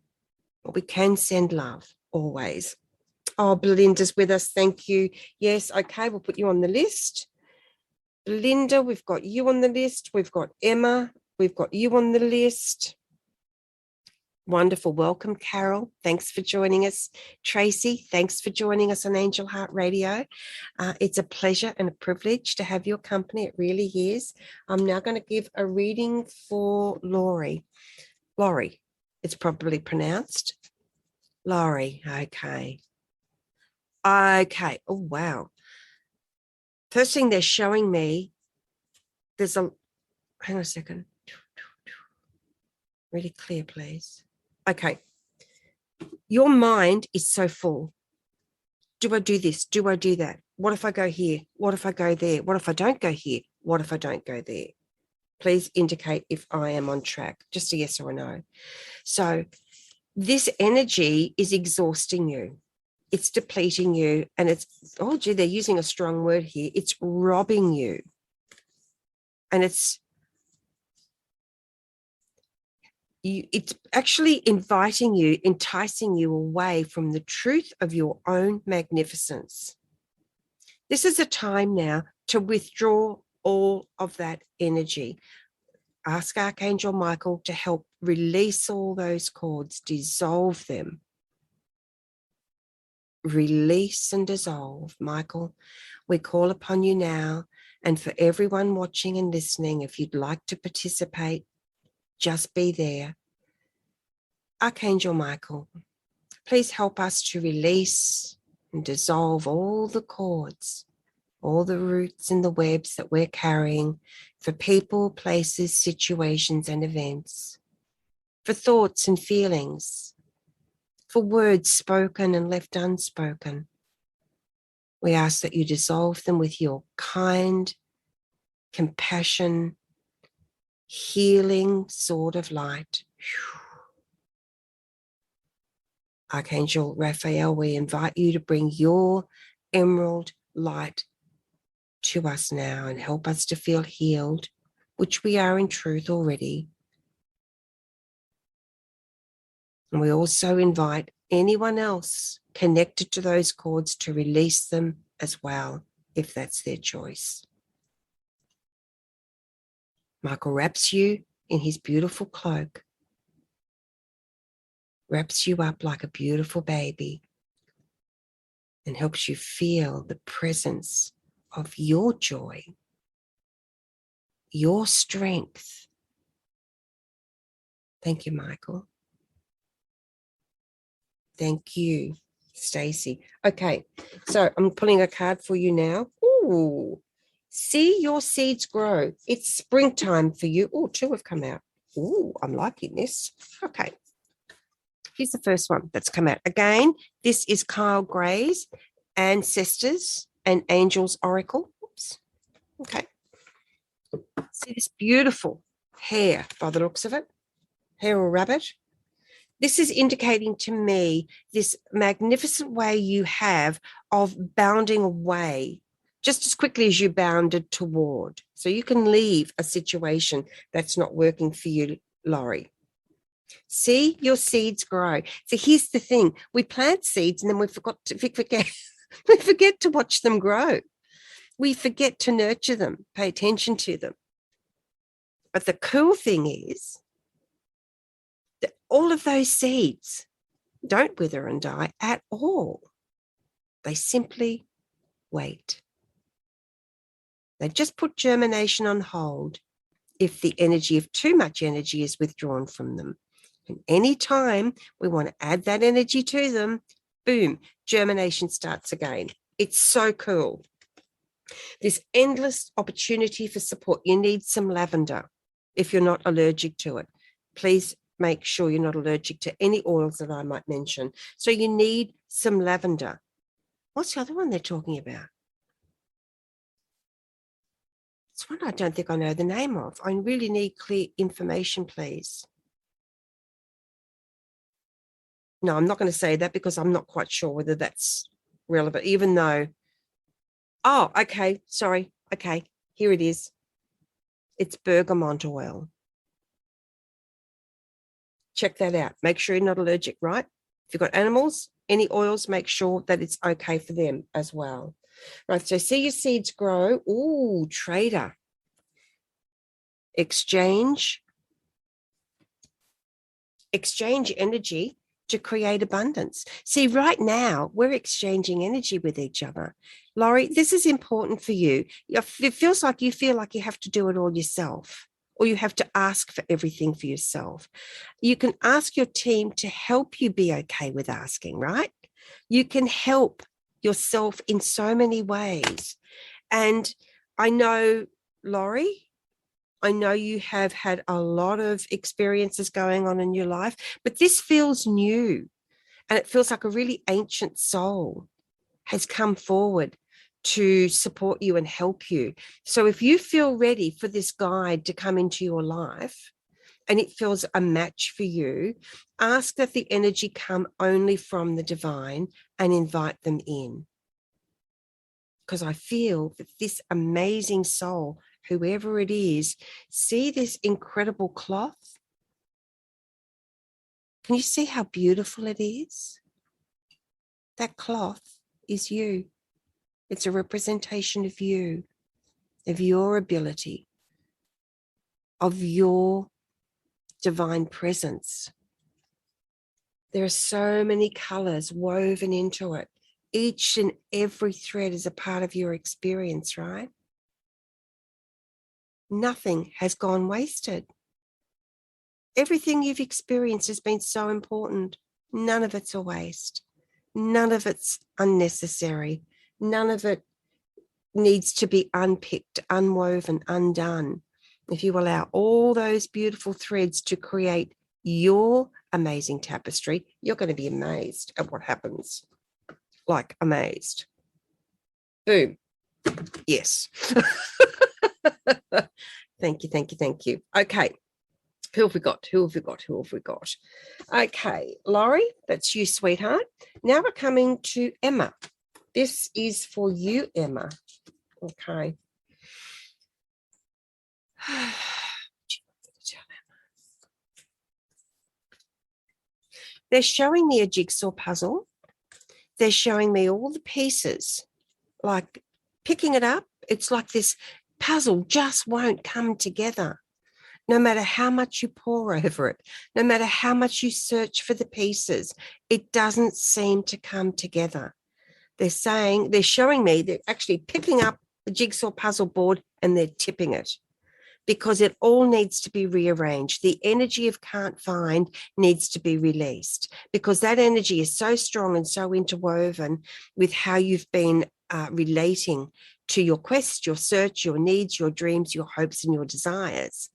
Speaker 1: but we can send love always. Oh, Belinda's with us. Thank you. Yes, okay, we'll put you on the list. Belinda, we've got you on the list. We've got Emma. We've got you on the list. Wonderful. Welcome, Carol. Thanks for joining us. Tracy, thanks for joining us on Angel Heart Radio. It's a pleasure and a privilege to have your company. It really is. I'm now going to give a reading for Laurie. Laurie, it's probably pronounced. Laurie, okay. Okay. Oh, wow. First thing they're showing me, hang on a second. Really clear, please. Okay. Your mind is so full. Do I do this? Do I do that? What if I go here? What if I go there? What if I don't go here? What if I don't go there? Please indicate if I am on track. Just a yes or a no. So this energy is exhausting you. It's depleting you. And it's, oh, gee, they're using a strong word here. It's robbing you. And it's actually inviting you, enticing you away from the truth of your own magnificence. This is a time now to withdraw all of that energy. Ask Archangel Michael to help release all those cords, dissolve them. Release and dissolve. Michael, we call upon you now. And for everyone watching and listening, if you'd like to participate, just be there. Archangel Michael, please help us to release and dissolve all the cords, all the roots and the webs that we're carrying for people, places, situations, and events, for thoughts and feelings, for words spoken and left unspoken. We ask that you dissolve them with your kind, compassion, healing sword of light. Archangel Raphael, we invite you to bring your emerald light to us now and help us to feel healed, which we are in truth already. And we also invite anyone else connected to those cords to release them as well, if that's their choice. Michael wraps you in his beautiful cloak, wraps you up like a beautiful baby, and helps you feel the presence of your joy, your strength. Thank you, Michael. Thank you, Stacey. Okay, so I'm pulling a card for you now. Ooh, see your seeds grow. It's springtime for you. Oh, two have come out. Ooh, I'm liking this. Okay. Here's the first one that's come out. Again, this is Kyle Gray's Ancestors and Angels Oracle. Oops. Okay. See this beautiful hair by the looks of it, hair or rabbit. This is indicating to me this magnificent way you have of bounding away just as quickly as you bounded toward. So you can leave a situation that's not working for you, Laurie. See your seeds grow. So here's the thing. We plant seeds and then we forget to watch them grow. We forget to nurture them, pay attention to them. But the cool thing is that all of those seeds don't wither and die at all. They simply wait. They just put germination on hold if too much energy is withdrawn from them. And any time we want to add that energy to them, boom, germination starts again. It's so cool. This endless opportunity for support. You need some lavender if you're not allergic to it. Please make sure you're not allergic to any oils that I might mention. So you need some lavender. What's the other one they're talking about? It's one I don't think I know the name of. I really need clear information, please. No, I'm not going to say that because I'm not quite sure whether that's relevant, even though, oh, okay, sorry. Okay, here it is. It's bergamot oil. check that out. Make sure you're not allergic, right? If you've got animals, any oils, make sure that it's okay for them as well. Right, so see your seeds grow. Ooh, trader. Exchange energy to create abundance. See, right now, we're exchanging energy with each other. Laurie, this is important for you. It feels like you feel like you have to do it all yourself, or you have to ask for everything for yourself. You can ask your team to help you be okay with asking, right? You can help yourself in so many ways. And I know, Laurie, I know you have had a lot of experiences going on in your life, but this feels new, and it feels like a really ancient soul has come forward to support you and help you. So if you feel ready for this guide to come into your life and it feels a match for you, ask that the energy come only from the divine and invite them in. Because I feel that this amazing soul, whoever it is, see this incredible cloth? Can you see how beautiful it is? That cloth is you. It's a representation of you, of your ability, of your divine presence. There are so many colors woven into it. Each and every thread is a part of your experience, right? Nothing has gone wasted. Everything you've experienced has been so important. None of it's a waste. None of it's unnecessary. None of it needs to be unpicked, unwoven, undone. If you allow all those beautiful threads to create your amazing tapestry, you're going to be amazed at what happens. Like amazed. Boom. Yes. Thank you, thank you, thank you. Okay. Who have we got? Okay, Laurie, that's you, sweetheart. Now we're coming to Emma. This is for you, Emma. Okay. They're showing me a jigsaw puzzle. They're showing me all the pieces, like picking it up. It's like this puzzle just won't come together. No matter how much you pore over it, no matter how much you search for the pieces, it doesn't seem to come together. They're showing me they're actually picking up the jigsaw puzzle board and they're tipping it because it all needs to be rearranged. The energy of can't find needs to be released because that energy is so strong and so interwoven with how you've been relating to your quest, your search, your needs, your dreams, your hopes, and your desires.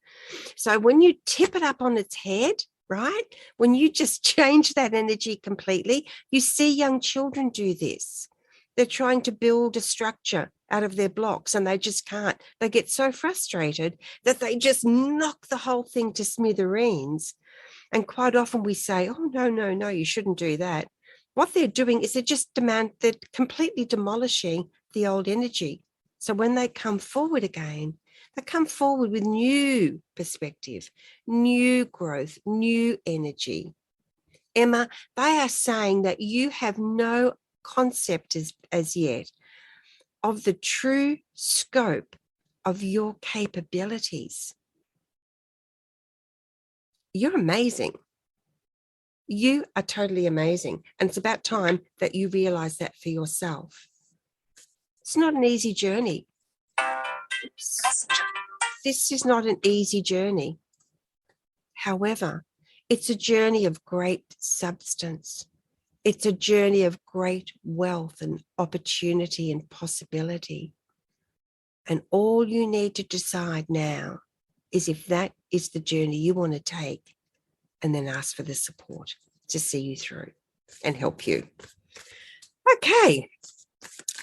Speaker 1: So when you tip it up on its head, right, when you just change that energy completely, you see young children do this. They're trying to build a structure out of their blocks and they just can't. They get so frustrated that they just knock the whole thing to smithereens. And quite often we say, oh, no, you shouldn't do that. What they're doing is they're completely demolishing the old energy. So when they come forward again, they come forward with new perspective, new growth, new energy. Emma, they are saying that you have no concept as yet of the true scope of your capabilities. You're amazing. You are totally amazing. And it's about time that you realize that for yourself. It's not an easy journey. Oops. This is not an easy journey. However, it's a journey of great substance. It's a journey of great wealth and opportunity and possibility. And all you need to decide now is if that is the journey you want to take, and then ask for the support to see you through and help you. Okay.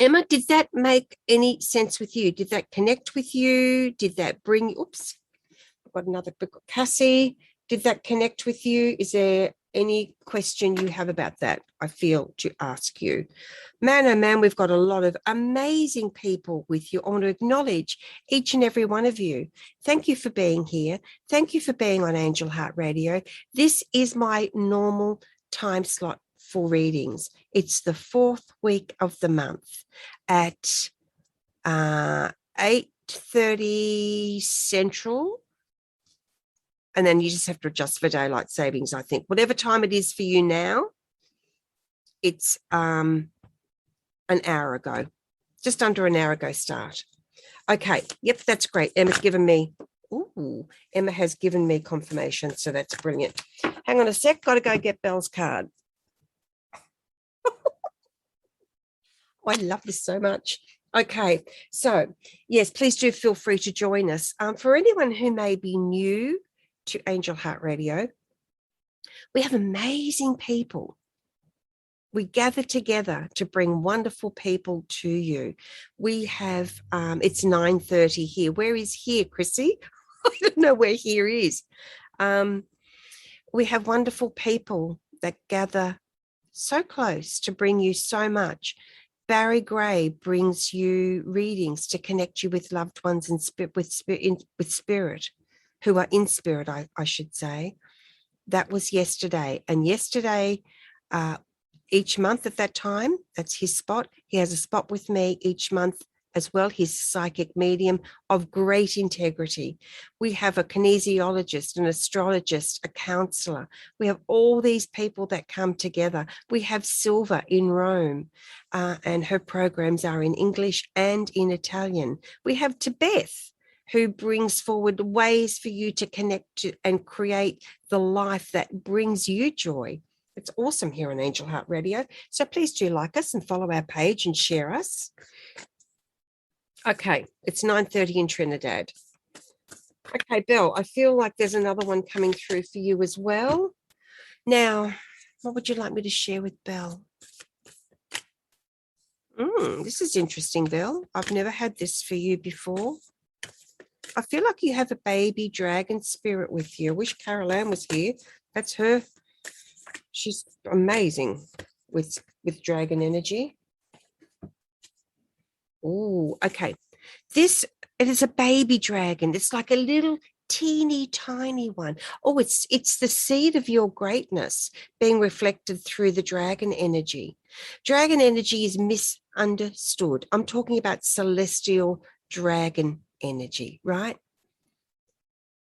Speaker 1: Emma, did that make any sense with you? Did that connect with you? Did that bring, oops, I've got another book. Cassie, did that connect with you? Is there any question you have about that, I feel to ask you. Man, oh man, we've got a lot of amazing people with you. I want to acknowledge each and every one of you. Thank you for being here. Thank you for being on Angel Heart Radio. This is my normal time slot for readings. It's the 4th week of the month at 8:30 Central. And then you just have to adjust for daylight savings, I think. Whatever time it is for you now, it's an hour ago, just under an hour ago start. Okay, yep, that's great. Emma has given me confirmation, so that's brilliant. Hang on a sec, got to go get Belle's card. I love this so much. Okay, so yes, please do feel free to join us. For anyone who may be new to Angel Heart Radio, we have amazing people. We gather together to bring wonderful people to you. We have, it's 9:30 here. Where is here, Chrissy? I don't know where here is. We have wonderful people that gather so close to bring you so much. Barry Gray brings you readings to connect you with loved ones and with spirit, who are in spirit, I should say. That was yesterday. And yesterday, each month at that time, that's his spot. He has a spot with me each month as well. He's a psychic medium of great integrity. We have a kinesiologist, an astrologist, a counselor. We have all these people that come together. We have Silva in Rome, and her programs are in English and in Italian. We have Tibet, who brings forward ways for you to connect to and create the life that brings you joy. It's awesome here on Angel Heart Radio. So please do like us and follow our page and share us. Okay, it's 9:30 in Trinidad. Okay, Belle, I feel like there's another one coming through for you as well. Now, what would you like me to share with Belle? This is interesting, Belle. I've never had this for you before. I feel like you have a baby dragon spirit with you. I wish Carol Ann was here. That's her. She's amazing with dragon energy. Oh, okay. It is a baby dragon. It's like a little teeny tiny one. Oh, it's the seed of your greatness being reflected through the dragon energy. Dragon energy is misunderstood. I'm talking about celestial dragon energy, right?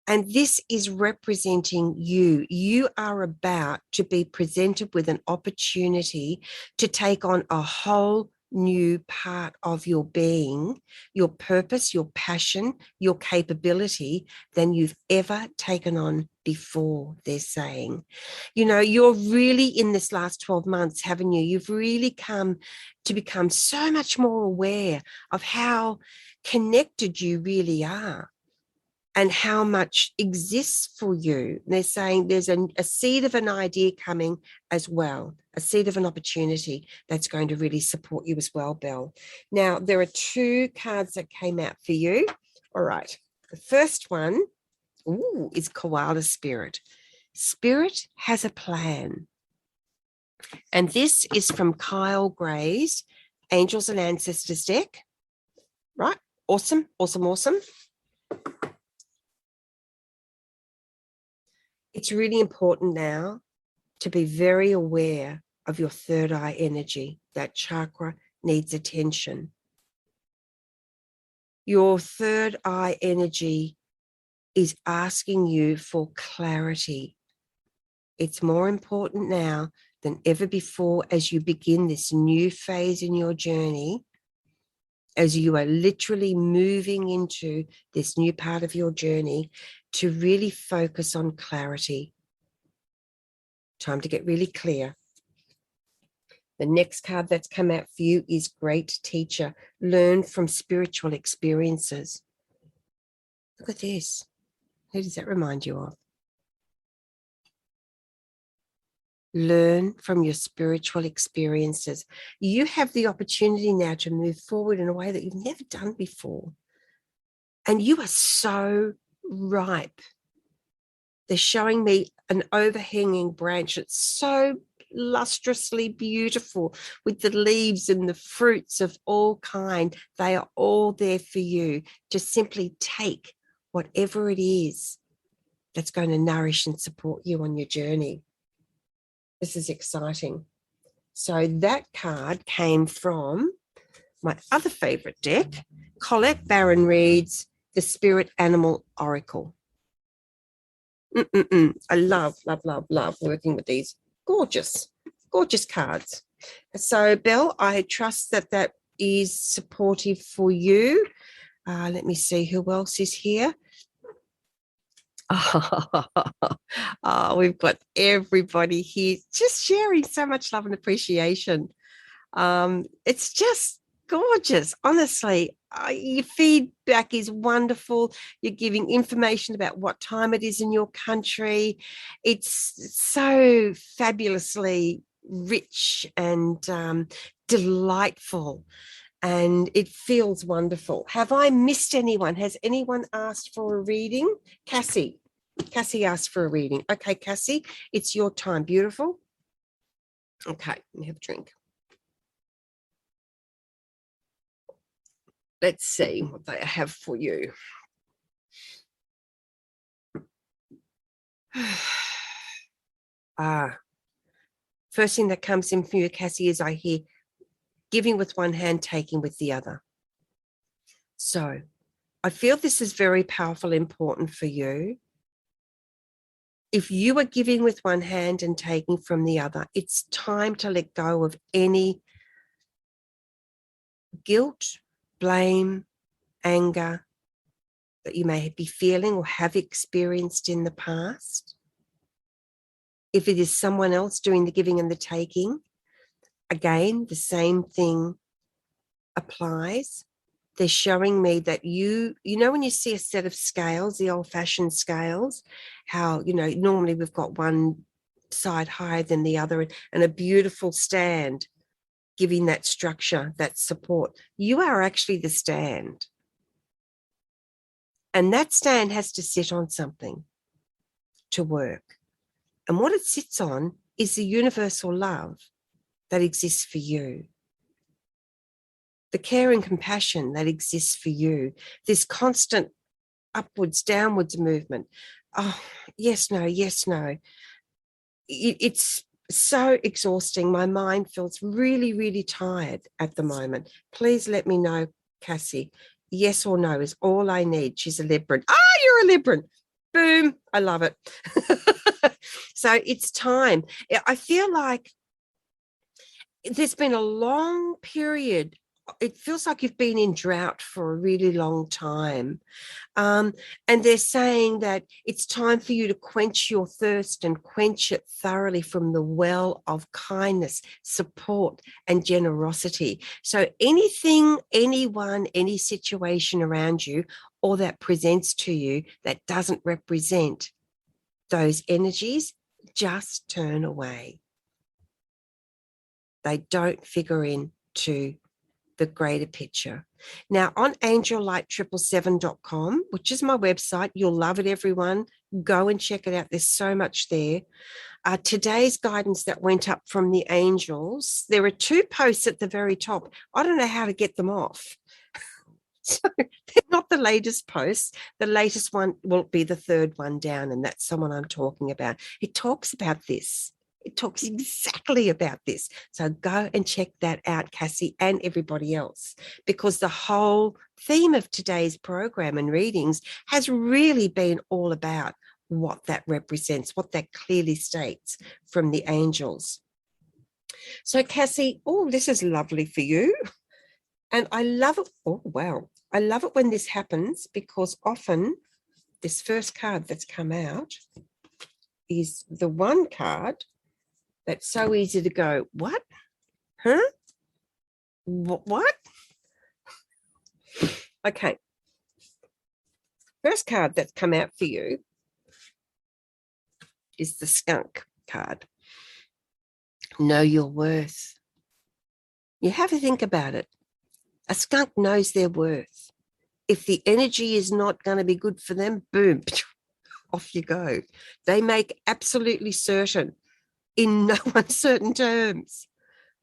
Speaker 1: And this is representing you. You are about to be presented with an opportunity to take on a whole new part of your being, your purpose, your passion, your capability than you've ever taken on before, they're saying. You know, you're really in this last 12 months, haven't you? You've really come to become so much more aware of how connected you really are and how much exists for you. They're saying there's a seed of an idea coming as well, a seed of an opportunity that's going to really support you as well, Belle. Now, there are 2 cards that came out for you. All right. The first one is Koala Spirit. Spirit has a plan. And this is from Kyle Gray's Angels and Ancestors deck. Right? Awesome, awesome, awesome. It's really important now to be very aware of your third eye energy. That chakra needs attention. Your third eye energy is asking you for clarity. It's more important now than ever before as you begin this new phase in your journey, as you are literally moving into this new part of your journey, to really focus on clarity. Time to get really clear. The next card that's come out for you is Great Teacher. Learn from spiritual experiences. Look at this. Who does that remind you of? Learn from your spiritual experiences. You have the opportunity now to move forward in a way that you've never done before. And you are so ripe. They're showing me an overhanging branch. It's so lustrously beautiful with the leaves and the fruits of all kind. They are all there for you to simply take whatever it is that's going to nourish and support you on your journey. This is exciting. So that card came from my other favorite deck, Colette Baron Reed's The Spirit Animal Oracle. I love working with these gorgeous cards. So, Belle, I trust that is supportive for you. Let me see who else is here. Oh, we've got everybody here just sharing so much love and appreciation. It's just gorgeous, honestly. Your feedback is wonderful. You're giving information about what time it is in your country. It's so fabulously rich and delightful, and it feels wonderful. Have I missed anyone? Has anyone asked for a reading? Cassie asked for a reading. Okay, Cassie, it's your time. Beautiful. Okay, let me have a drink. Let's see what they have for you. First thing that comes in for you, Cassie, is I hear giving with one hand, taking with the other. So I feel this is very powerful, important for you. If you are giving with one hand and taking from the other, it's time to let go of any guilt, blame, anger that you may be feeling or have experienced in the past. If it is someone else doing the giving and the taking, again, the same thing applies. They're showing me that you know, when you see a set of scales, the old-fashioned scales, how, normally we've got one side higher than the other and a beautiful stand giving that structure, that support. You are actually the stand. And that stand has to sit on something to work. And what it sits on is the universal love that exists for you. The care and compassion that exists for you. This constant upwards, downwards movement. Oh, yes, no, yes, no. It's so exhausting. My mind feels really, really tired at the moment. Please let me know, Cassie. Yes or no is all I need. She's a Libran. You're a Libran. Boom. I love it. So it's time. I feel like there's been a long period. It feels like you've been in drought for a really long time. And they're saying that it's time for you to quench your thirst and quench it thoroughly from the well of kindness, support, and generosity. So anything, anyone, any situation around you or that presents to you that doesn't represent those energies, just turn away. They don't figure into the greater picture. Now, on angellight777.com, which is my website, you'll love it, everyone. Go and check it out. There's so much there. Today's guidance that went up from the angels, there are 2 posts at the very top. I don't know how to get them off. So they're not the latest posts. The latest one will be the 3rd one down, and that's someone I'm talking about. It talks about this. It talks exactly about this. So go and check that out, Cassie, and everybody else, because the whole theme of today's program and readings has really been all about what that represents, what that clearly states from the angels. So, Cassie, this is lovely for you. And I love it. Oh, wow. I love it when this happens, because often this first card that's come out is the one card that's so easy to go, what? Huh? What? Okay. First card that's come out for you is the skunk card. Know your worth. You have to think about it. A skunk knows their worth. If the energy is not going to be good for them, boom, off you go. They make absolutely certain, in no uncertain terms,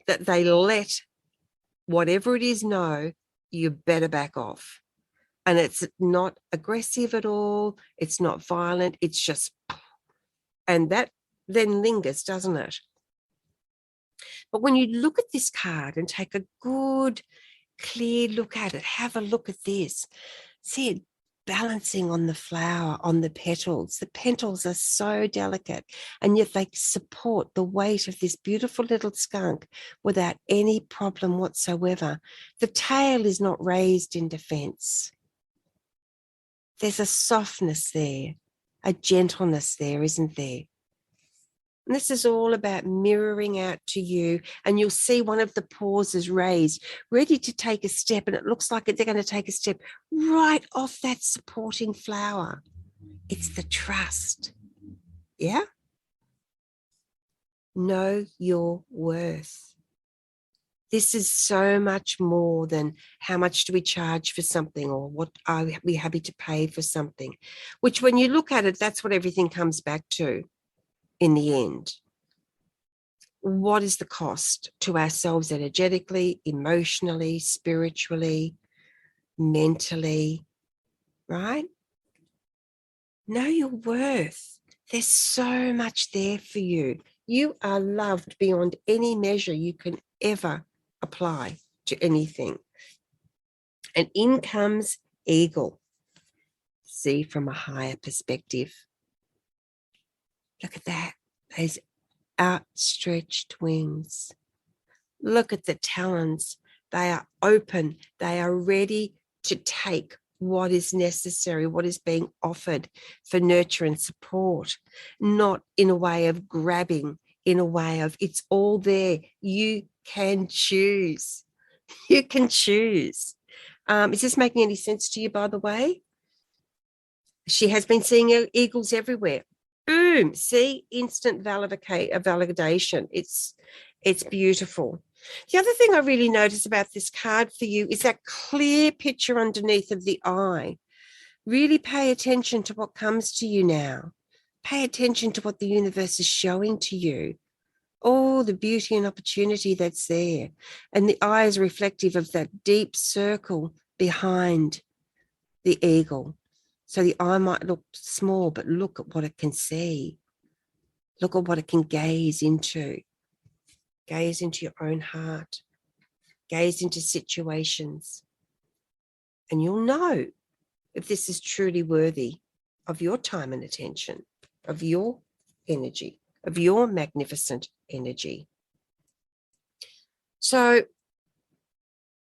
Speaker 1: that they let whatever it is know you better back off. And it's not aggressive at all. It's not violent. It's just, and that then lingers, doesn't it? But when you look at this card and take a good, clear look at it, have a look at this, see it balancing on the flower, on the petals. The petals are so delicate, and yet they support the weight of this beautiful little skunk without any problem whatsoever. The tail is not raised in defense. There's a softness there, a gentleness there, isn't there? And this is all about mirroring out to you. And you'll see one of the paws is raised, ready to take a step. And it looks like they're going to take a step right off that supporting flower. It's the trust. Yeah? Know your worth. This is so much more than how much do we charge for something, or what are we happy to pay for something, which when you look at it, that's what everything comes back to. In the end, what is the cost to ourselves energetically, emotionally, spiritually, mentally, right? Know your worth. There's so much there for you. You are loved beyond any measure you can ever apply to anything. And in comes eagle. See from a higher perspective. Look at that. Those outstretched wings. Look at the talons. They are open. They are ready to take what is necessary, what is being offered for nurture and support, not in a way of grabbing, in a way of it's all there. You can choose. You can choose. Is this making any sense to you, by the way? She has been seeing eagles everywhere. Boom, see, instant validation. It's beautiful. The other thing I really notice about this card for you is that clear picture underneath of the eye. Really pay attention to what comes to you now. Pay attention to what the universe is showing to you. All the beauty and opportunity that's there. And the eye is reflective of that deep circle behind the eagle. So the eye might look small, but look at what it can see. Look at what it can gaze into. Gaze into your own heart. Gaze into situations. And you'll know if this is truly worthy of your time and attention, of your energy, of your magnificent energy. So,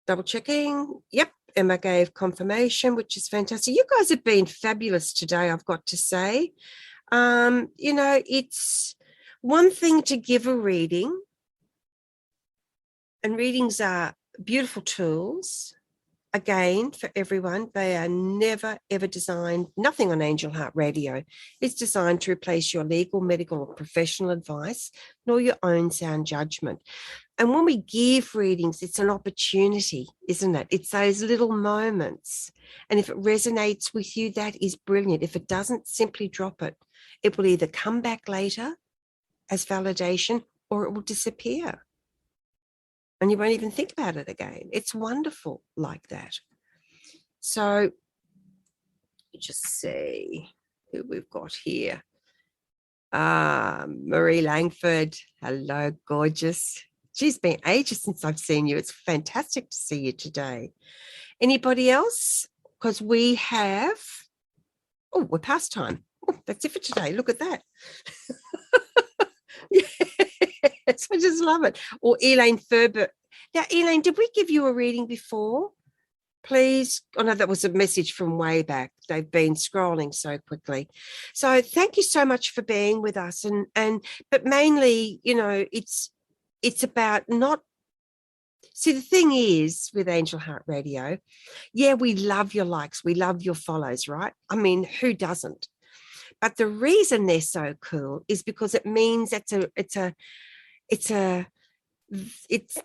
Speaker 1: double checking. Yep. Emma gave confirmation, which is fantastic. You guys have been fabulous today, I've got to say. It's one thing to give a reading, and readings are beautiful tools. Again, for everyone, they are never, ever designed, nothing on Angel Heart Radio is designed to replace your legal, medical, or professional advice, nor your own sound judgment. And when we give readings, it's an opportunity, isn't it? It's those little moments. And if it resonates with you, that is brilliant. If it doesn't, simply drop it. It will either come back later as validation, or it will disappear. And you won't even think about it again. It's wonderful like that. So just see who we've got here. Marie Langford. Hello, gorgeous. She's been ages since I've seen you. It's fantastic to see you today. Anybody else? Because we have, we're past time. Oh, that's it for today. Look at that. Yes, I just love it. Or Elaine Ferber. Now, Elaine, did we give you a reading before? Please. Oh, no, that was a message from way back. They've been scrolling so quickly. So thank you so much for being with us. But mainly, it's about not. See, the thing is with Angel Heart Radio, yeah, we love your likes, we love your follows, right? I mean, who doesn't? But the reason they're so cool is because it means it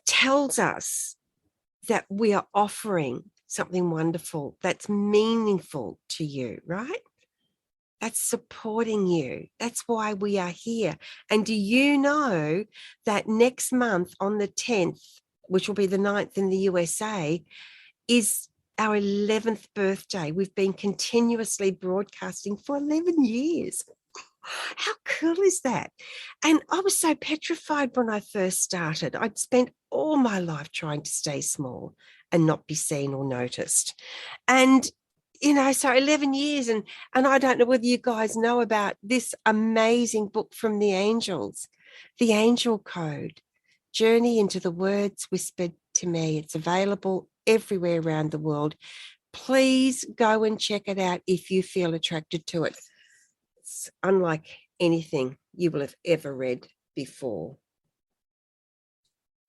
Speaker 1: tells us that we are offering something wonderful that's meaningful to you, right? That's supporting you. That's why we are here. And do you know that next month on the 10th, which will be the 9th in the USA, is our 11th birthday. We've been continuously broadcasting for 11 years. How cool is that? And I was so petrified when I first started. I'd spent all my life trying to stay small and not be seen or noticed. And so 11 years, and I don't know whether you guys know about this amazing book from the angels, The Angel Code, Journey into the Words Whispered to Me. It's available everywhere around the world. Please go and check it out if you feel attracted to it. It's unlike anything you will have ever read before.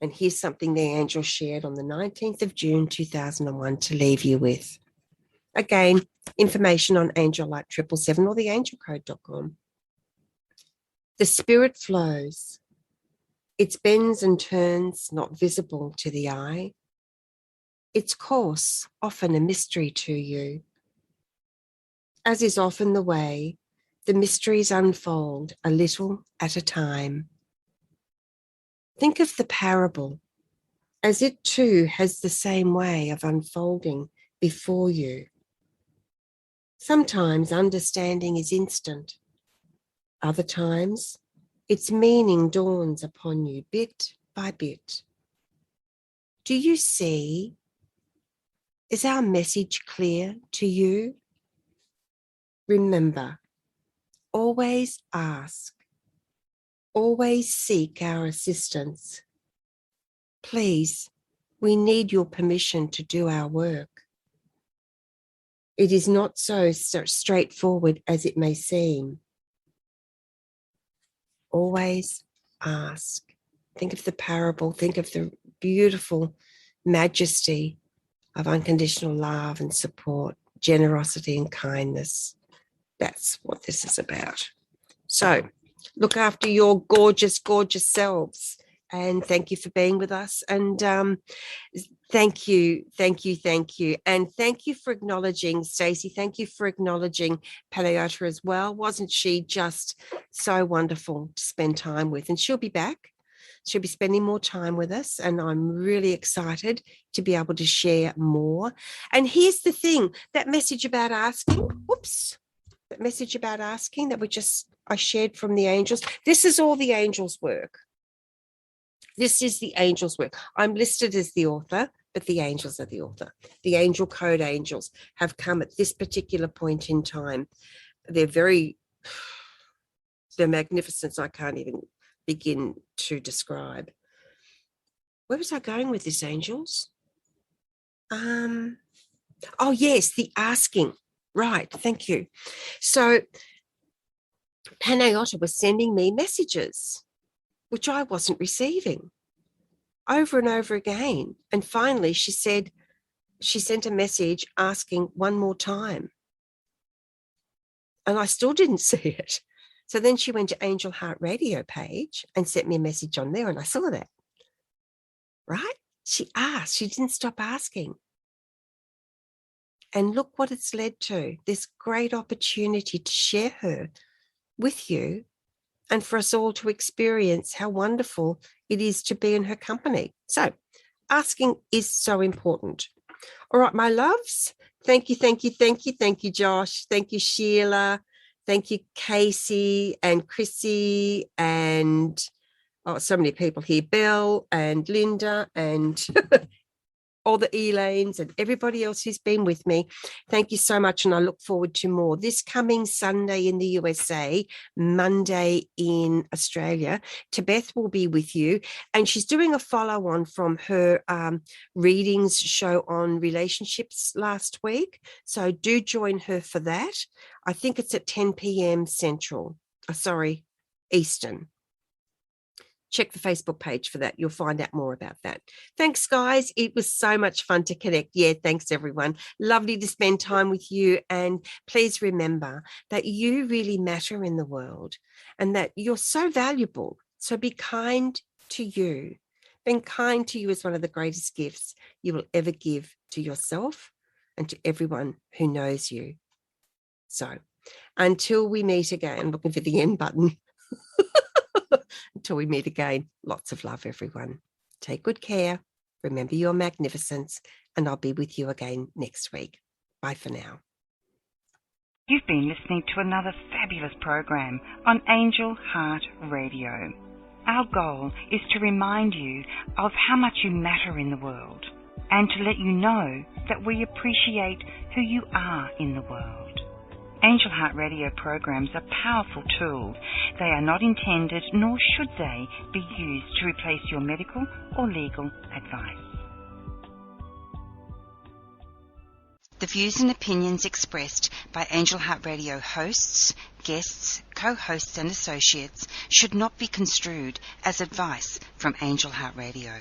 Speaker 1: And here's something the angel shared on the 19th of June, 2001 to leave you with. Again, information on Angel Light 777 or theangelcode.com. The spirit flows. Its bends and turns not visible to the eye. Its course often a mystery to you. As is often the way, the mysteries unfold a little at a time. Think of the parable as it too has the same way of unfolding before you. Sometimes understanding is instant. Other times, its meaning dawns upon you bit by bit. Do you see? Is our message clear to you? Remember, always ask. Always seek our assistance. Please, we need your permission to do our work. It is not so straightforward as it may seem. Always ask. Think of the parable. Think of the beautiful majesty of unconditional love and support, generosity and kindness. That's what this is about. So look after your gorgeous, gorgeous selves. And thank you for being with us. And thank you. And thank you for acknowledging Stacey. Thank you for acknowledging Panayota as well. Wasn't she just so wonderful to spend time with? And she'll be back. She'll be spending more time with us. And I'm really excited to be able to share more. And here's the thing, that message about asking, that message about asking that I shared from the angels. This is all the angels' work. This is the angels' work. I'm listed as the author, but the angels are the author. The angel code angels have come at this particular point in time. Their magnificence I can't even begin to describe. Where was I going with this, angels? Oh, yes, the asking. Right, thank you. So Panayota was sending me messages, which I wasn't receiving, over and over again. And finally, she said, she sent a message asking one more time. And I still didn't see it. So then she went to Angel Heart Radio page and sent me a message on there, and I saw that. Right? She asked. She didn't stop asking. And look what it's led to, this great opportunity to share her with you and for us all to experience how wonderful it is to be in her company. So asking is so important. All right, my loves, thank you, Josh. Thank you, Sheila. Thank you, Casey and Chrissy and so many people here, Belle and Linda and all the Elaines and everybody else who's been with me. Thank you so much, and I look forward to more. This coming Sunday in the USA, Monday in Australia, Tebeth will be with you, and she's doing a follow-on from her readings show on relationships last week. So do join her for that. I think it's at 10 p.m. Eastern. Check the Facebook page for that. You'll find out more about that. Thanks, guys. It was so much fun to connect. Yeah, thanks, everyone. Lovely to spend time with you. And please remember that you really matter in the world and that you're so valuable. So be kind to you. Being kind to you is one of the greatest gifts you will ever give to yourself and to everyone who knows you. So Until we meet again, looking for the end button. Until we meet again, lots of love, everyone. Take good care. Remember your magnificence, and I'll be with you again next week. Bye for now.
Speaker 3: You've been listening to another fabulous program on Angel Heart Radio. Our goal is to remind you of how much you matter in the world and to let you know that we appreciate who you are in the world. Angel Heart Radio programs are powerful tools. They are not intended, nor should they, be used to replace your medical or legal advice. The views and opinions expressed by Angel Heart Radio hosts, guests, co-hosts and associates should not be construed as advice from Angel Heart Radio.